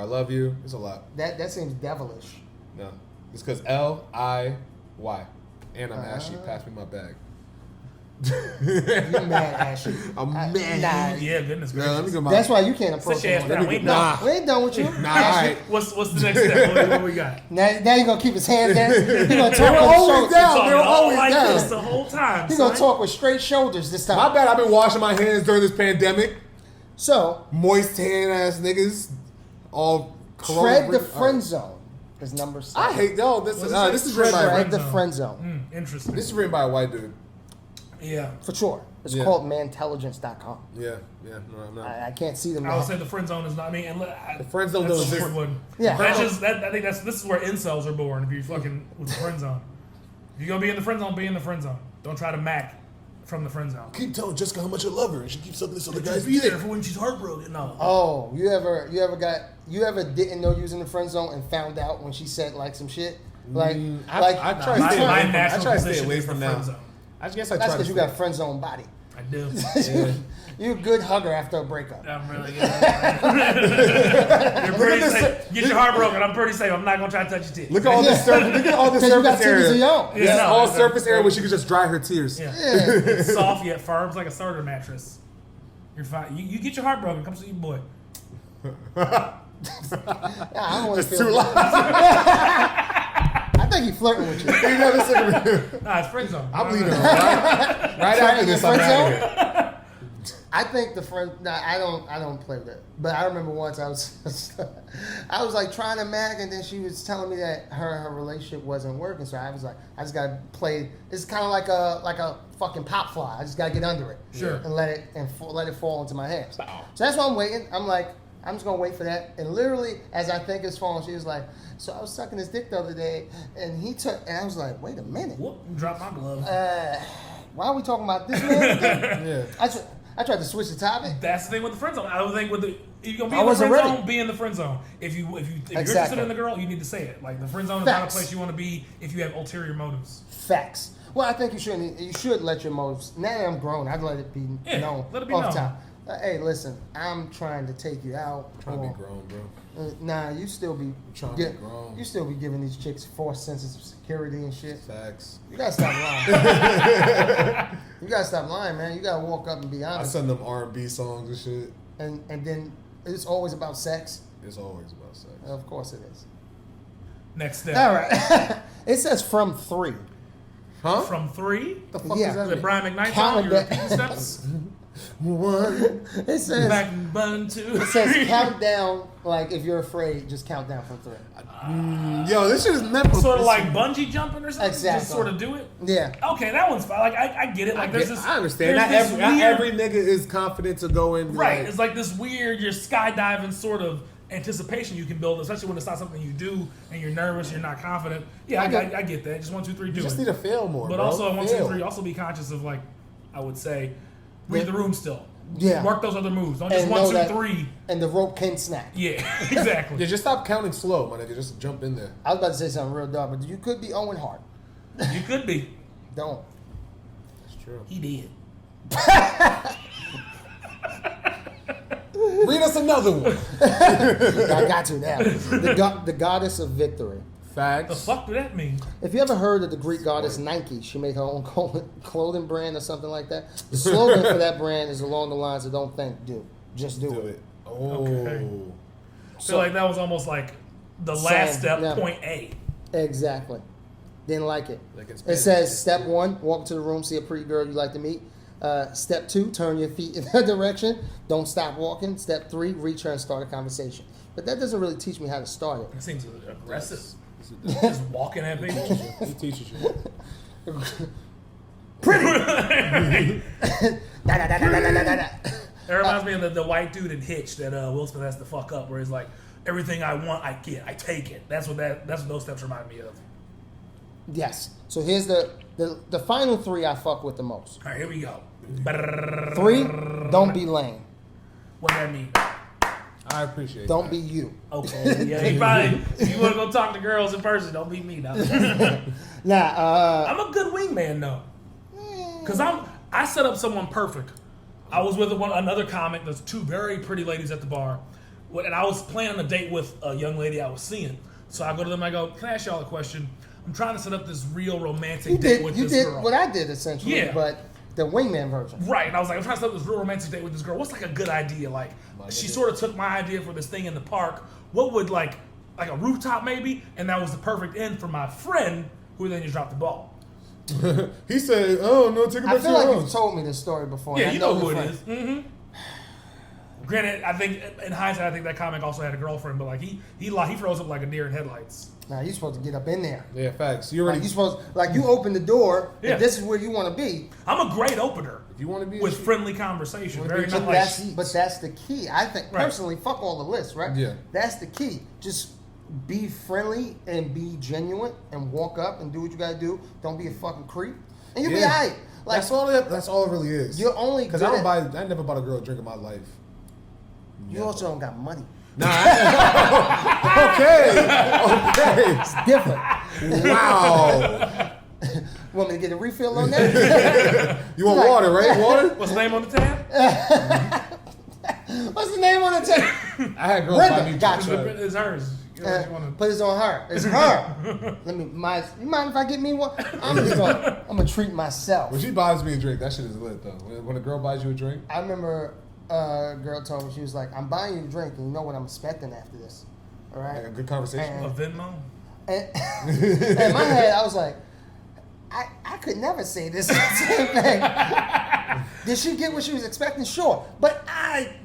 love you. It's a lot. That seems devilish. No, it's because L-I-Y, and I'm Ashy. Pass me my bag. You mad, Ashley? I'm mad. Nah, Yeah, goodness Girl, let me gracious. go. that's why you can't approach Sit your ass him. down. We ain't Nah. done. We ain't done with you. Nah, all Ashley. right. What's the next step? What we got? Now you gonna keep his hands down. He gonna They talk were with always shoulders. down. Talking They were all always like down. this the whole time. He gonna son. talk with straight shoulders this time. My bad. I've been washing my hands during this pandemic. So Moist hand ass niggas. All tread the corona- friend zone is number 7. I hate y'all. This is written by Tread the friend zone Interesting. this is written by a white dude. Yeah. for sure. It's Yeah. called mantelligence.com. Yeah. No, I'm not. I can't see them. I would say the friend zone is not. I mean, and The friends don't that's know a this. short one. Yeah. That's just. I think this is where incels are born. If you fucking with the friend zone, if you're gonna be in the friend zone, be in the friend zone. Don't try to mac from the friend zone. Keep telling Jessica how much I love her, and she keeps sucking this other guy's Just be there dick. for when she's heartbroken. No. Oh, you ever didn't know you was in the friend zone and found out when she said like some shit? Like I try to My stay away from. I natural try to stay position away is the from friend that. zone. I guess I that's try to. because you got friend zone body. I do. Yeah. You're a good hugger after a breakup. I'm really good. You're pretty safe. Get your heart broken. I'm pretty safe. I'm not gonna try to touch your teeth. Look at all this surface. Look at all this Because you got surface titties of area. your own. This is all surface area where she could just dry her tears. Yeah. It's soft yet firm. It's like a starter mattress. You're fine. You get your heart broken. Come see your boy. Yeah, I don't want to It's feel. too loud. I think he flirting with you. You never said it. Nah, it's friend zone. I'm leaving her right after this. I'm out of here. I think the friend. Nah, I don't play with it. But I remember once I was like trying to mag, and then she was telling me that her relationship wasn't working. So I was like, I just gotta play. It's kind of like a fucking pop fly. I just gotta get under it, Sure, and let it fall into my hands. So that's why I'm waiting. I'm like, I'm just gonna wait for that. And literally, as I think it's falling, she was like, so I was sucking his dick the other day, and he took, and I was like, wait a minute. Whoop, drop my glove. Why are we talking about this man again? Yeah. I tried to switch the topic. That's the thing with the friend zone. I don't think with the if you're gonna be I in the wasn't friend ready. zone, be in the friend zone. If you're Exactly. interested in the girl, you need to say it. Like the friend zone is not a Facts. place you want to be if you have ulterior motives. Facts. Well, I think you should let your motives. Now that I'm grown, I'd let it be known let it be all known. the time. Hey, listen, I'm trying to take you out. I'm trying to be grown, bro. Nah, you still be trying to be grown. You still be giving these chicks false senses of security and shit. Facts. You gotta stop lying. You gotta stop lying, man. You gotta walk up and be I honest. send them R&B songs and shit. And then it's always about sex. It's always about sex. Of course it is. Next step. All right. It says from 3. Huh? From 3, the fuck Yeah. is that? the mean? Brian McKnight Count song, your that. repeat steps. 1. It says Back and bun 2. it says count down. Like if you're afraid, just count down from 3. Yo, this shit is meant for Sort of like bungee jumping or something. Exactly. Just sort of do it. Yeah. Okay, that one's fine. Like I get it. Like there's this. I understand. there's Not this every, not weird- every nigga is confident to go in. Right. Like, It's like this weird, you're skydiving sort of anticipation you can build, especially when it's not something you do and you're nervous, you're not confident. Yeah, I get that. Just 1, 2, 3, do you just it. need to fail more. But bro. also, 1, 2, Fail. 3, also be conscious of, like, I would say, read the room still. Yeah. Work those other moves. Don't just And 1, know 2, that- 3. And the rope can snap. Yeah, exactly. Yeah, just stop counting slow, my nigga. Just jump in there. I was about to say something real dark, but you could be Owen Hart. You could be. Don't. It's true. He did. Read us another one. I got to now. The goddess of victory. The Facts. fuck did that mean? If you ever heard of the Greek goddess Nike, she made her own clothing brand or something like that. The slogan for that brand is along the lines of "Don't think, do, just do, Do it." it. Oh. Okay. I feel like that was almost like the last step, yeah. point A. Exactly. Didn't like it. Like in It Spanish. says step 1, walk into the room, see a pretty girl you like to meet. Step 2, turn your feet in that direction. Don't stop walking. Step 3, reach her and start a conversation. But that doesn't really teach me how to start it. That seems aggressive. Yes. Just walking at people. He teaches you. That reminds me of the white dude in Hitch that Will Smith has to fuck up, where he's like, everything I want, I get, I take it. That's what those steps remind me of. Yes. So here's the final 3 I fuck with the most. All right, here we go. 3, don't be lame. What does that mean? I appreciate Don't that. be you. Okay, yeah, you probably, if you want to go talk to girls in person, don't be me. No. Nah, I'm a good wingman though, cause I set up someone perfect. I was with another comic. There's 2 very pretty ladies at the bar, and I was planning a date with a young lady I was seeing. So I go to them. I go, "Can I ask y'all a question? I'm trying to set up this real romantic date with you this did girl." what I did essentially, Yeah. but the wingman version. Right, and I was like, I'm trying to set up this real romantic date with this girl. What's like a good idea? Like, she sort of took my idea for this thing in the park. What would like a rooftop maybe? And that was the perfect end for my friend, who then just dropped the ball. He said, "Oh no, take it back I to feel your like house." you've told me this story before. Yeah, and I you know who the it friend. is. Mm-hmm. Granted, I think in hindsight, I think that comic also had a girlfriend, but like he froze up like a deer in headlights. Now you're supposed to get up in there. Yeah, facts. You Like already. you supposed, like you open the door. Yeah. If this is where you want to be. I'm a great opener If you want to be with friendly conversation. Very But nice. that's the key. I think Right. personally, fuck all the lists, right? Yeah. That's the key. Just be friendly and be genuine and walk up and do what you gotta do. Don't be a fucking creep, and you'll be Yeah. alright. Like That's all it really is. you're only Because good I at- never bought a girl a drink in my life. You also don't got money. Nah. Okay. It's different. Wow. Want me to get a refill on that? You want Like- water, right? Water. What's the name on the tab? What's the name on the table? I had girls Brenda, buy me got drinks. you. It's hers. You know what you wanna- Put this on her. It's her. You mind if I get me one? I'm gonna treat myself. When she buys me a drink, that shit is lit though. When a girl buys you a drink, I remember a girl told me, she was like, I'm buying you a drink and you know what I'm expecting after this. All like a right? good conversation. And- A Venmo? And in my head, I was like, I could never say this same thing. Did she get what she was expecting? Sure. But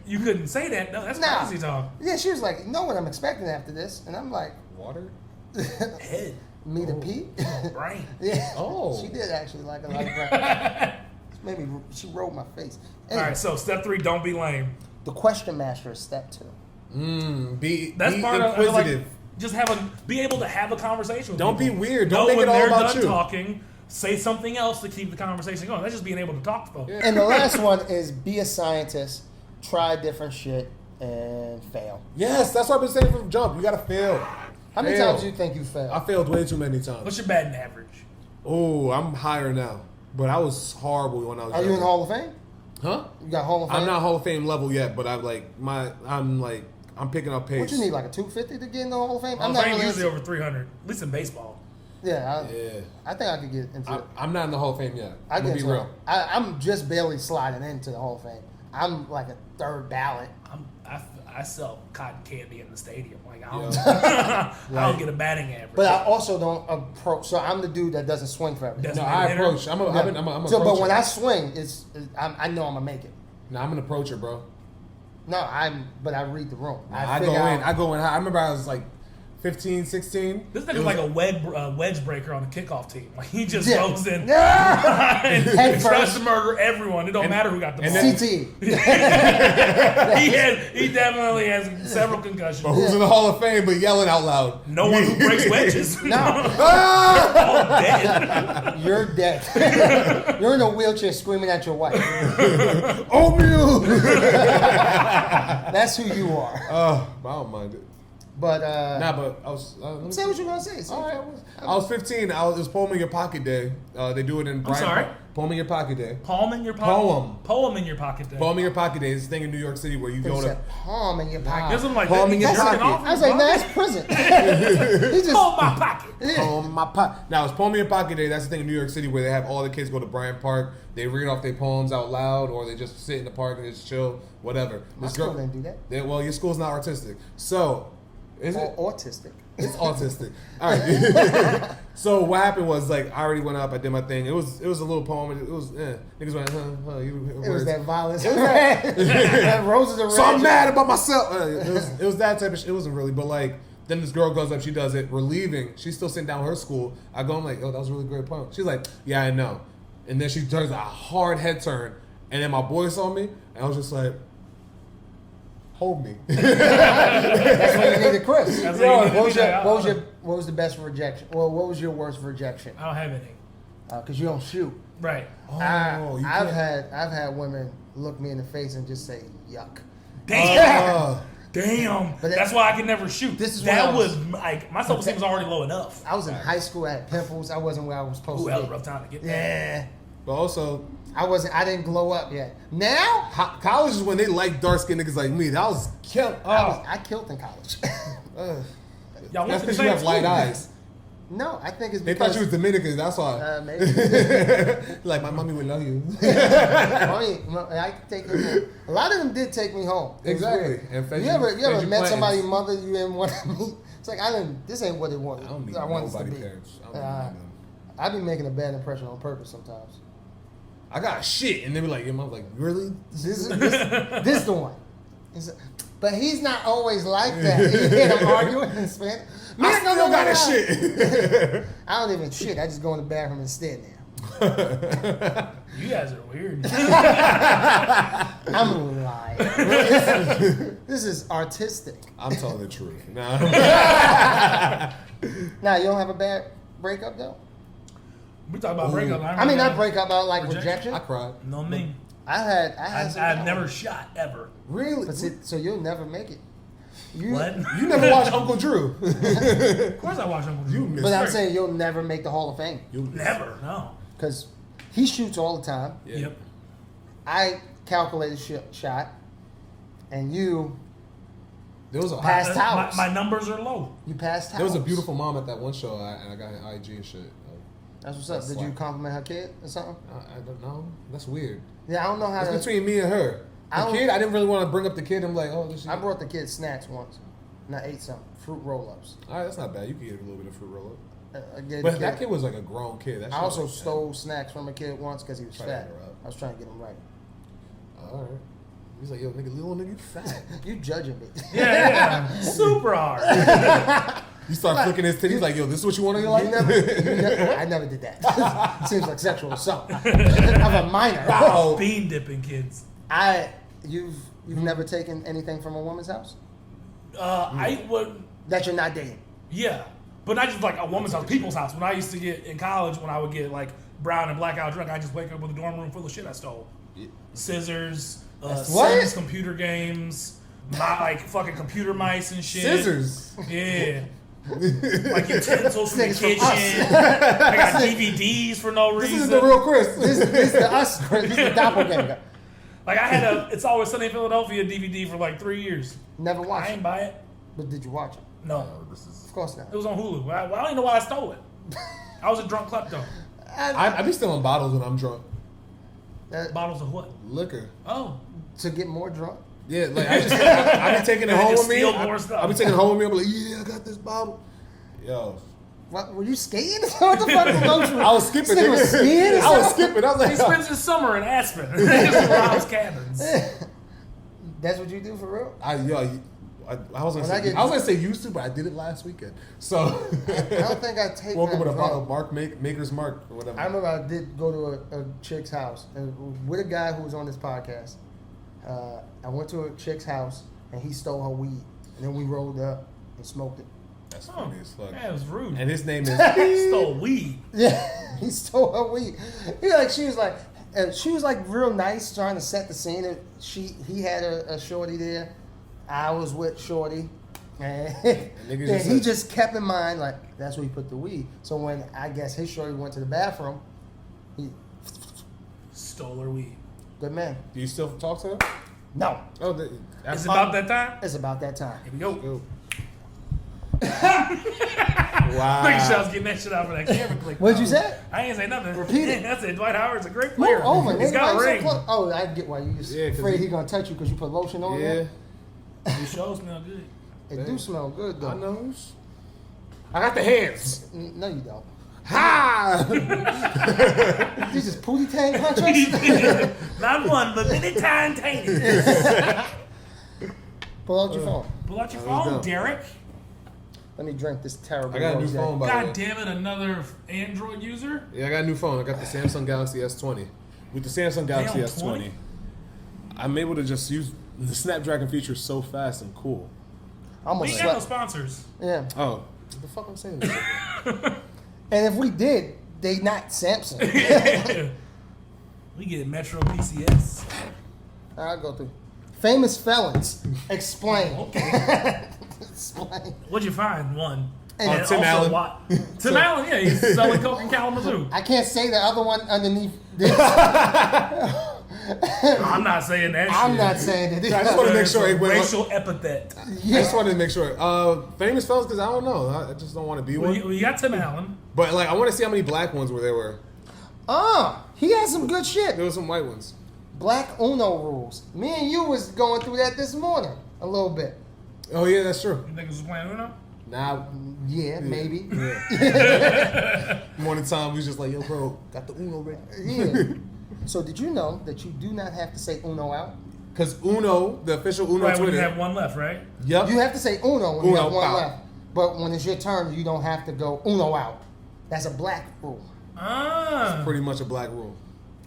You couldn't say that. No, that's crazy talk. Yeah, she was like, you know what I'm expecting after this? And I'm like, Water? Head. me to pee? Brain. Yeah. Oh. She did actually like a lot of breakfast. Maybe she rolled my face. All Anyway, right, so step 3, don't be lame. the question master is step 2. That's be part of inquisitive. like, just be able to have a conversation with Don't people. be weird. Know Don't make when it all they're about done you. talking, say something else to keep the conversation going. That's just being able to talk to folks. Yeah. And the last one is be a scientist, try different shit, and fail. Yes, that's what I've been saying from jump. You gotta fail. How many Fail. times do you think you failed? I failed way too many What's times. your batting average? Oh, I'm higher now. But I was horrible when I was Are you in the Hall of Fame? Huh? You got Hall of Fame? I'm not Hall of Fame level yet, but I'm picking up pace. What you need, like a 250 to get in the Hall of Fame? Hall of Fame usually over 300, at least in baseball. Yeah, Yeah. I think I could get into it. I'm not in the Hall of Fame yet. I I'm gonna get be to real. it. I'm just barely sliding into the Hall of Fame. I'm like a third ballot. I sell cotton candy in the stadium. Like I don't, Yeah. I don't get a batting average. But I also don't approach. So I'm the dude that doesn't swing for everything. That's No, my I hitter. approach. I'm a So, but approacher. when I swing, I know I'm gonna make it. No, I'm an approacher, bro. No, but I read the room. I figure out- go in high. I remember I was like 15, 16. This It nigga's was- like a wedge breaker on the kickoff team. Like he just Yeah. goes in Yeah. and Head tries first. to murder everyone. It don't matter who got the ball. and then- CT. He definitely has several concussions. But who's in the Hall of Fame but yelling out loud? No one who breaks wedges. No, Ah! Dead. you're dead. You're in a wheelchair screaming at your wife. Oatmeal! That's who you are. I don't mind it. But But I was. Let me say what you're gonna say. Say All what right, you- I was 15. It was Poem in Your Pocket Day. They do it in. sorry? Poem in Your Pocket Day. Palm in your pocket. Poem in your pocket. Day. Poem in Your Pocket Day is this thing in New York City where you They go to. said palm in your pocket. Gives him like Palm in your jerking pocket. off in I was your like, no, pocket. that's prison. He just Palm my pocket. Poem in my pocket. Now it's Poem in Your Pocket Day. That's the thing in New York City where they have all the kids go to Bryant Park. They read off their poems out loud, or they just sit in the park and just chill, whatever. my school didn't do that. Well, your school's not artistic, so is it? Or autistic. It's autistic. All right. So what happened was like I already went up. I did my thing. It was a little poem. It was niggas went It was that violence. It was that- That roses are red. So I'm mad about myself. It was that type of shit. It wasn't really, but like then this girl goes up. She does it. We're leaving. She's still sitting down with her school. I go. I'm like, oh, that was a really great poem. She's like, yeah, I know. And then she turns a hard head turn. And then my boy saw me. And I was just like, hold me. That's when you needed Chris. That's Yo, when you needed what was the best rejection? Well, what was your worst rejection? I don't have any. Because you don't shoot. Right. Oh, you I've can't- had women look me in the face and just say yuck. Damn. Damn. But That's why I can never shoot. This is when that I was- was like my self-esteem was already low enough. I was in high school. I had pimples. I wasn't where I was supposed Ooh, to that was be. a rough time to get that. Yeah, But also, I didn't glow up yet. Now college is when they like dark skinned niggas like me. That was kill. I killed in college. Y'all That's went to the because same you have light school. eyes. No, I think it's They because thought you was Dominican. That's why. maybe. Like my mommy would love you. I take them home. A lot of them did take me home. It was Exactly. weird. And fed You you- ever fed you met somebody's plantains. mother you didn't want to meet? It's like this ain't what it wanted. I don't need want us to nobody be. parents. I don't need none of them. I be making a bad impression on purpose sometimes. I got shit, and they be like, your mom's like, really? This the one. But he's not always like that. You hear them arguing in Spanish. I still don't got that shit. I don't even shit. I just go in the bathroom and stand there. You guys are weird. I'm lying. This is artistic. I'm telling the truth. Nah. Now, you don't have a bad breakup, though? We talk about breakup. I mean, not breakup, but like rejection. I cried. No me. I had some I've time. never shot ever. Really? But see, so you'll never make it. You, What? You never watched Uncle Drew. Of course I watch Uncle Drew. You missed But I'm it. saying you'll never make the Hall of Fame Never. No. because he shoots all the time. Yeah. Yep. I calculated shot, and you There was a Past towels. My numbers are low. passed. there was a towels. beautiful mom at that one show, and I got her IG and shit. That's what's up. That's Did you like- compliment her kid or something? I don't know. That's weird. Yeah, I don't know how It's to. between me and her. I The don't- kid, I didn't really want to bring up the kid. I'm like, oh, this shit. I brought the kid snacks once. Not ate some fruit roll-ups. All right, that's not bad. You can get a little bit of fruit roll up. I gave But the that kid was like a grown kid. That I shit also was like, stole snacks from a kid once because he was Try to fat. interrupt. I was trying to get him right. All right. He's like, yo, nigga, little nigga, you fat. You judging me? Yeah. Super hard. You start flicking his titties like, yo, this is what you want in your life? I never did that. Seems like sexual assault. I'm a minor. Wow. Bean dipping kids. You've never taken anything from a woman's house I would. that you're not dating. Yeah, but not just like a woman's house, people's house. When I used to get in college, when I would get like brown and blackout drunk, I just wake up with a dorm room full of shit I stole. Scissors, Sims computer games, my like fucking computer mice and shit. Scissors. Yeah. Like utensils from the Niggas from kitchen. us. I got DVDs for no This reason. isn't the real Chris. This is the us. This is the doppelganger. Like I had a It's Always Sunny in Philadelphia DVD for like 3 years. Never I watched ain't it. buy it. But did you watch it? No. Of course not. It was on Hulu. I don't even know why I stole it. I was a drunk klepto. I be stealing bottles when I'm drunk. Bottles of what? Liquor. Oh. To get more drunk. Yeah, like I be taking it home Just with me. steal more stuff. I be taking it home with me. I'm like, yeah, I got this bottle. Yo, What were you skating? What the fuck was going through? I was skipping. This nigga was nigga. skiing or I was something? skipping. I was He like, spends his summer in Aspen. Just robs cabins. That's what you do for real? I was gonna say used to, but I did it last weekend. So I don't think I take. woke up with a that bottle drunk. of Maker's Mark or whatever. I remember I did go to a chick's house and with a guy who was on this podcast. I went to a chick's house and he stole her weed, and then we rolled up and smoked it. That's funny as fuck. Yeah, it was rude. And his name is. Stole weed. Yeah, he stole her weed. She was like real nice, trying to set the scene. And he had a shorty there. I was with shorty, and he just kept in mind like that's where he put the weed. So when I guess his shorty went to the bathroom, he Stole her weed. Good man. Do you still talk to him? No. Oh, it's about that time? It's about that time. Here we go. Go. Wow. Look at y'all getting that shit out for that camera click. What'd you say? I ain't say nothing. Repeat it. I said Dwight Howard's a great player. Oh my He's got a ring. Oh, I get why you just afraid he gonna touch you because you put lotion on there. These shows smell good. It do smell good though. I know. I got the hands. No, you don't. Ha! This is Pootie Tang contracts. Not one, but many times tainted. Pull out your phone. Pull out your phone, Derek. Let me drink this terrible. I got a new phone, by the way. God damn it, another Android user? Yeah, I got a new phone. I got the Samsung Galaxy S20. With the Samsung Galaxy Damn, S20, 20? I'm able to just use the Snapdragon feature so fast and cool. I almost We ain't got no slept. sponsors. Yeah. Oh, what the fuck I'm saying? And if we did, they not Samsung. We get Metro PCS. I'll go through. Famous felons. Explain. Okay. Explain. What'd you find? One. And Tim Allen. Tim Allen, yeah, he's selling coke in Kalamazoo. I can't say the other one underneath this. I'm not saying that shit. I'm not saying that. I just want to make sure it went. Racial epithet. I just wanted to make sure. Famous fellas, because I don't know. I just don't want to be Well, one. you got Tim Allen. But like, I want to see how many black ones were there were. He had some good shit. There were some white ones. Black Uno rules. Me and you was going through that this morning a little bit. Oh yeah, that's true. You niggas was playing Uno? Nah. Yeah, maybe. Yeah. Morning time, we was just like, yo, bro, got the Uno ready. Yeah. So did you know that you do not have to say Uno out? Because Uno, the official Uno Right, when Twitter. you have one left, right? Yep. You have to say Uno when you have one out. left. But when it's your turn, you don't have to go Uno out. That's a black rule. Ah. Pretty much a black rule.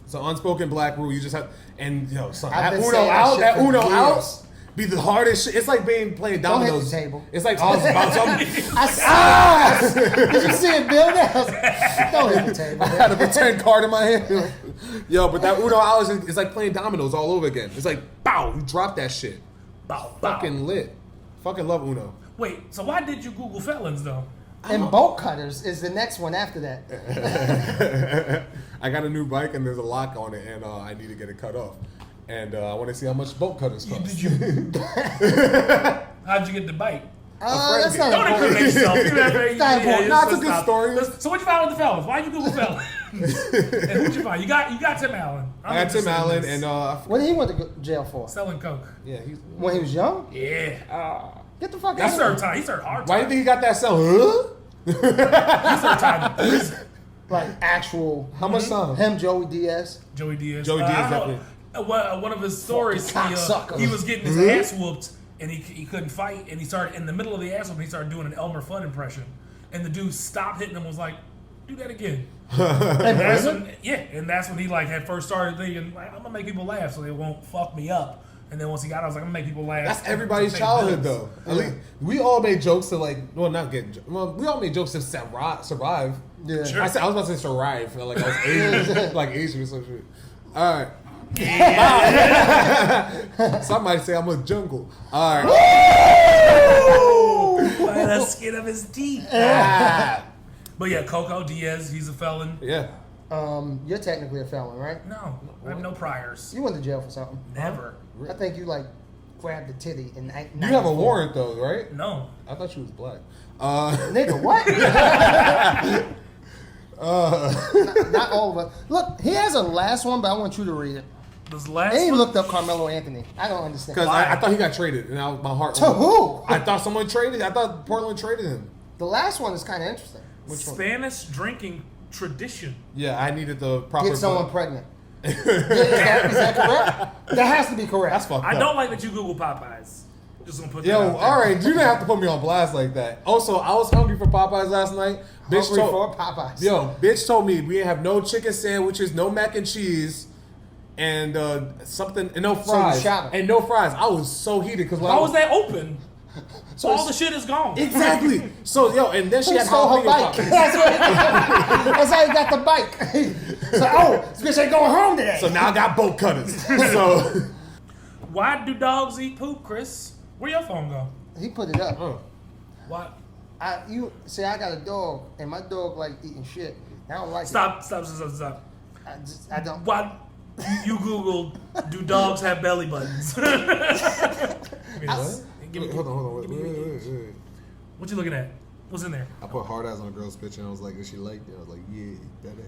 It's an unspoken black rule. You just have, and yo, son, I've that been Uno saying that out, shit that for Uno years. out, be the hardest shit. It's like playing Don't dominoes. hit the table. It's like I was about to. I saw it. Did you see it, Bill? Don't hit the table. I had a pretend card in my hand. Yo, but that Uno out is like playing dominoes all over again. It's like, bow, you drop that shit. Bow, bow. Fucking lit. Fucking love Uno. Wait, so why did you Google Felons, though? And bolt cutters is the next one after that. I got a new bike and there's a lock on it, and I need to get it cut off. And I want to see how much bolt cutters cost. How'd you get the bite? That's not Don't important. incriminate yourself. not important. Nah, it's a good story. So what you found with the Felons? Why'd you Google Felons? And who'd you find? You got Tim Allen. I got Tim Allen, and What did he went to jail for? selling coke. yeah, he's When he was young? Yeah. Get the fuck He out of served here. time. He served hard Why do you time. think he got that cell? Huh? He served time in prison. Like actual. How much time? Him, Joey Diaz. Joey Diaz. Joey Diaz I don't know. One of his stories, cocksucker. he was getting his ass whooped and he couldn't fight, and he started in the middle of the ass whooping. He started doing an Elmer Fudd impression, and the dude stopped hitting him. And was like, "Do that again." And that's when he like had first started thinking, like, "I'm gonna make people laugh so they won't fuck me up." And then once he got out, I was like, "I'm gonna make people laugh." That's everybody's to pay childhood, bills. though. At least we all made jokes to like, well, not get. Well, we all made jokes to survive. Yeah. Sure. I was about to say survive, like I was Asian, like Asian or some shit. All right. Some might say I'm a jungle. All right. By the skin of his teeth. But yeah, Coco Diaz, he's a felon. Yeah. You're technically a felon, right? No, I have no priors. You went to jail for something. Never. I think you like grabbed the titty in You have a warrant though, right? No. I thought you was black. Nigga, what? Not all of us. Look, he has a last one, but I want you to read it. This last And he one? looked up Carmelo Anthony. I don't understand. Because Why? I thought he got traded, and my heart. To who? I thought someone traded. I thought Portland traded him. The last one is kind of interesting. Which one? Spanish drinking tradition. Yeah, I needed the proper. Get someone pregnant. Is that correct? That has to be correct. That's fucked I up. don't like that you Google Popeyes. Just gonna put that Yo, out there. all right, you didn't have to put me on blast like that. Also, I was hungry for Popeyes last night. Bitch Hungry told, for Popeyes. Yo, bitch told me we didn't have no chicken sandwiches, no mac and cheese, and something, and no So you fries. shot him. And no fries. I was so heated because How was that open? So All the shit is gone. Exactly. So yo, and then she He had stole her jalapeno bike. poppers. That's how he got the bike. So, oh, this bitch ain't going home today. So now I got bolt cutters. So Why do dogs eat poop, Chris? Where your phone go? He put it up. Why? I got a dog, and my dog like eating shit. I don't like Stop. it. I don't. Why? You Googled, do dogs have belly buttons? Give me this. Give me- hold on. Wait. What you looking at? What's in there? I put hard eyes on a girl's picture and I was like, is she like that? I was like, yeah, you better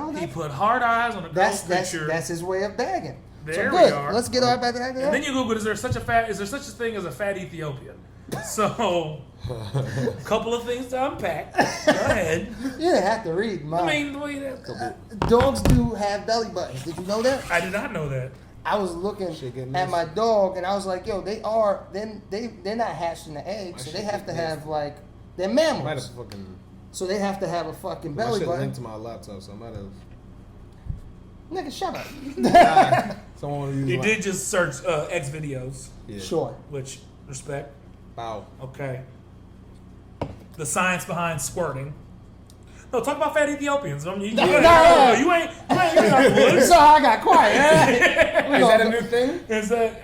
have. He put hard eyes on a girl's picture. That's his way of bagging. There so we good. are. Let's get our back. And then you Googled, is there such a thing as a fat Ethiopian? So, a couple of things to unpack. Go ahead. You didn't have to read mine. I mean, the way that, Dogs do have belly buttons. Did you know that? I did not know that. I was looking getting at this. my dog, and I was like, "Yo, they're not hatched in the egg, so they have to have like they're I might have mammals, fucking. so they have to have a fucking My belly shit button." linked to my laptop, so I might have. Nigga, shut up. Someone wanna use You my- did just search X videos, Yeah. Sure. which, respect. Wow. Okay. The science behind squirting. No, talk about fat Ethiopians. I mean, you ain't out the woods. So I got quiet. Is that a new thing?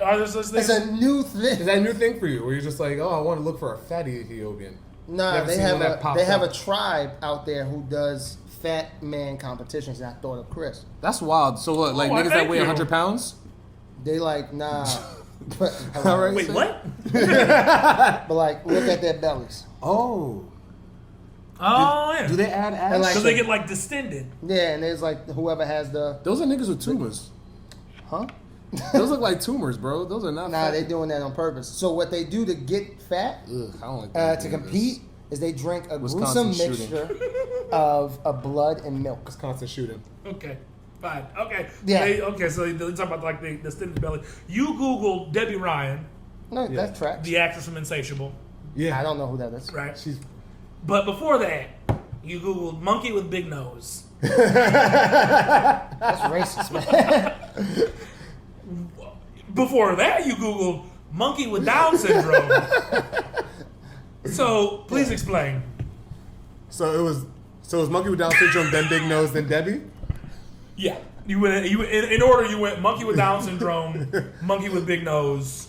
Are there such things? It's a new Is thing. that a new thing for you? Where you're just like, oh, I want to look for a fatty Ethiopian. Nah, Never they seen have one that a popped they have up. a tribe out there who does fat man competitions, and I thought of Chris. That's wild. So what? Like Oh, niggas that thank weigh you. 100 pounds? They like nah. All right. Wait, what? But like, look at their bellies. Oh. Oh, yeah. Do they add And abs? like- Because they get like distended. Yeah, and there's like whoever has the Those are niggas with tumors. huh. Those look like tumors, bro. Those are not. Nah, fat. they're doing that on purpose. So what they do to get fat, Ugh, I don't like that. to compete, is they drink a Wisconsin gruesome shooting. mixture of blood and milk. It's constant shooting. Okay. Fine. Okay. Yeah. So they talk about like the distended belly. You Googled Debbie Ryan, No, that's tracks. the actress from Insatiable, Yeah. I don't know who that is. right? She's. But before that, you Googled monkey with big nose. That's racist, man. Before that, you Googled monkey with Down syndrome. So please explain. So it was monkey with Down syndrome, then big nose, then Debbie. Yeah, you went. In order. You went monkey with Down syndrome, monkey with big nose,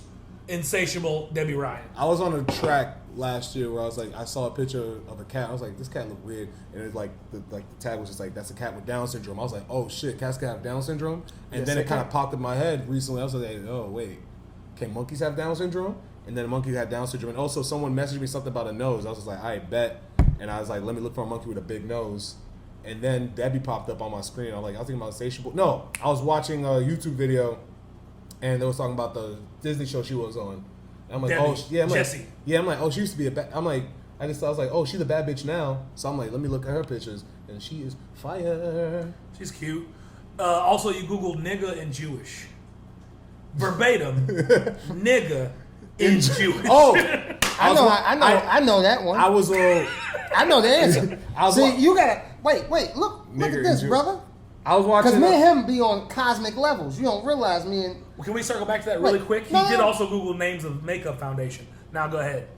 insatiable Debbie Ryan. I was on a track last year where I was like, I saw a picture of a cat. I was like, this cat looked weird, and it's like the tag was just like, that's a cat with Down syndrome. I was like, oh shit, cats can have Down syndrome. And Yes, then they it kind can. of popped in my head recently. I was like, oh wait, can monkeys have Down syndrome? And then a monkey had Down syndrome. And also someone messaged me something about a nose. I was just like, I bet. And I was like, let me look for a monkey with a big nose. And then Debbie popped up on my screen. I was thinking about insatiable. No, I was watching a YouTube video, and they was talking about the Disney show she was on. I'm like, Debbie. oh, yeah, I'm like, Jessie. yeah, I'm like, oh, she used to be a bad. I'm like, I was like, oh, she's a bad bitch now. So I'm like, let me look at her pictures, and she is fire. She's cute. Also, you Googled nigga and Jewish. Verbatim, nigga in Jewish. Oh, I know that one. I was all. I know the answer. See, you gotta wait. Look Nigger at this, and brother. I was watching. Because me and him be on cosmic levels. You don't realize me and. Can we circle back to that really Wait, quick? He no. did also Google names of makeup foundation. Now go ahead.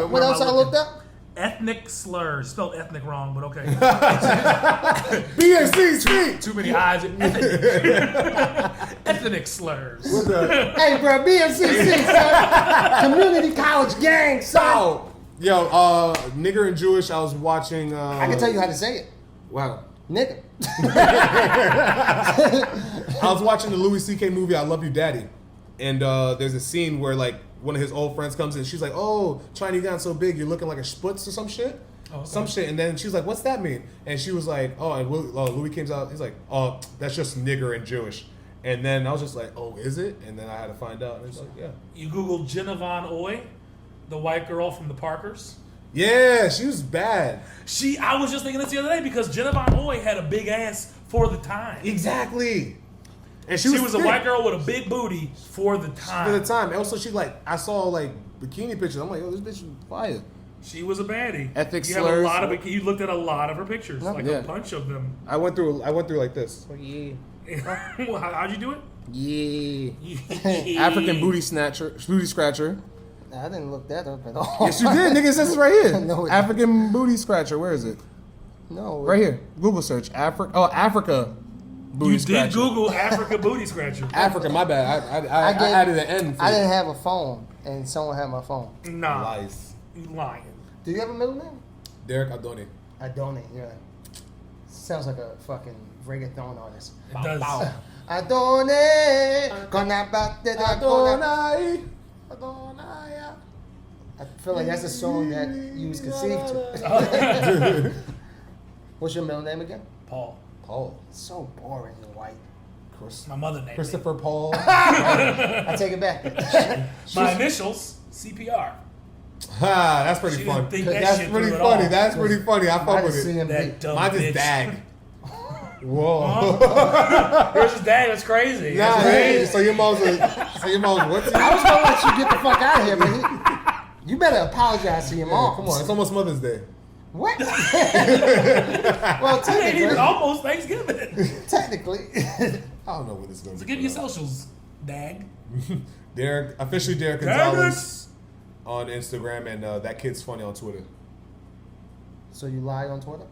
What else I looked up? Ethnic slurs. Spelled ethnic wrong, but okay. BSC street. Too many eyes. Ethnic slurs. Hey, bro, BMCC, son. Community college gang, son. Yo, nigger and Jewish. I was watching. I can tell you how to say it. Wow. Nigga. I was watching the Louis C.K. movie, I Love You Daddy. And there's a scene where, like, one of his old friends comes in. She's like, oh, China, you got so big, you're looking like a sputz or some shit. Oh, okay. Some shit. And then she's like, what's that mean? And she was like, oh, and Louis comes out. He's like, oh, that's just nigger and Jewish. And then I was just like, oh, is it? And then I had to find out. And it's like, yeah. You Googled Jenna Von Oy, the white girl from the Parkers. Yeah, she was bad. I was just thinking this the other day because Jenna Von Oy had a big ass for the time. Exactly. And She was a thick. white girl with a big booty for the time. For the time. And also, she, like, I saw, like, bikini pictures. I'm like, oh, this bitch is fire. She was a baddie. Ethnic you have a slurs. lot of you looked at a lot of her pictures, like Yeah. a bunch of them. I went through like this. Yeah. How'd you do it? Yeah. African booty scratcher. Nah, I didn't look that up at all. Yes, you did. Nigga, it says it's right here. No, it African booty scratcher. Where is it? No. Right here. Google search. Africa booty You scratcher. did Google Africa booty scratcher. Africa, my bad. I added an N. For I it. didn't have a phone, and someone had my phone. Nah, Lies. you lying. Do you have a middle name? Derick Gonzalez. I donate, yeah. Sounds like a fucking reggaeton artist. It does. I donate. Gonna bat the Adonai. I feel like that's a song that you was conceived to. What's your middle name again? Paul. Paul. So boring and white. My mother named me. Christopher Paul. I take it back. My initials, CPR. Ha, that's pretty She fun. didn't think that That's shit pretty through at funny. all. That's pretty funny. I fuck Mine with is it. CMB. That dumb Mine bitch. is Dag. Whoa. Yours is dang. That's crazy. Nah, That's hey, crazy. so your mom's what's I was gonna let you get the fuck out of here, man. You better apologize to your mom. Come on, it's almost Mother's Day. What? well, It ain't even technically. almost Thanksgiving. Technically. I don't know what this is going to So be. give me your socials, Dag. Officially Derick Gonzalez on Instagram, and that kid's funny on Twitter. So you lie on Twitter?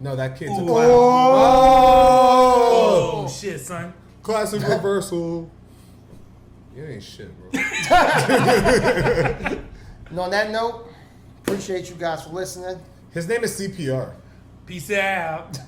No, that kid's a Ooh. clown. Oh shit, son. Classic reversal. You ain't shit, bro. And on that note, appreciate you guys for listening. His name is CPR. Peace out.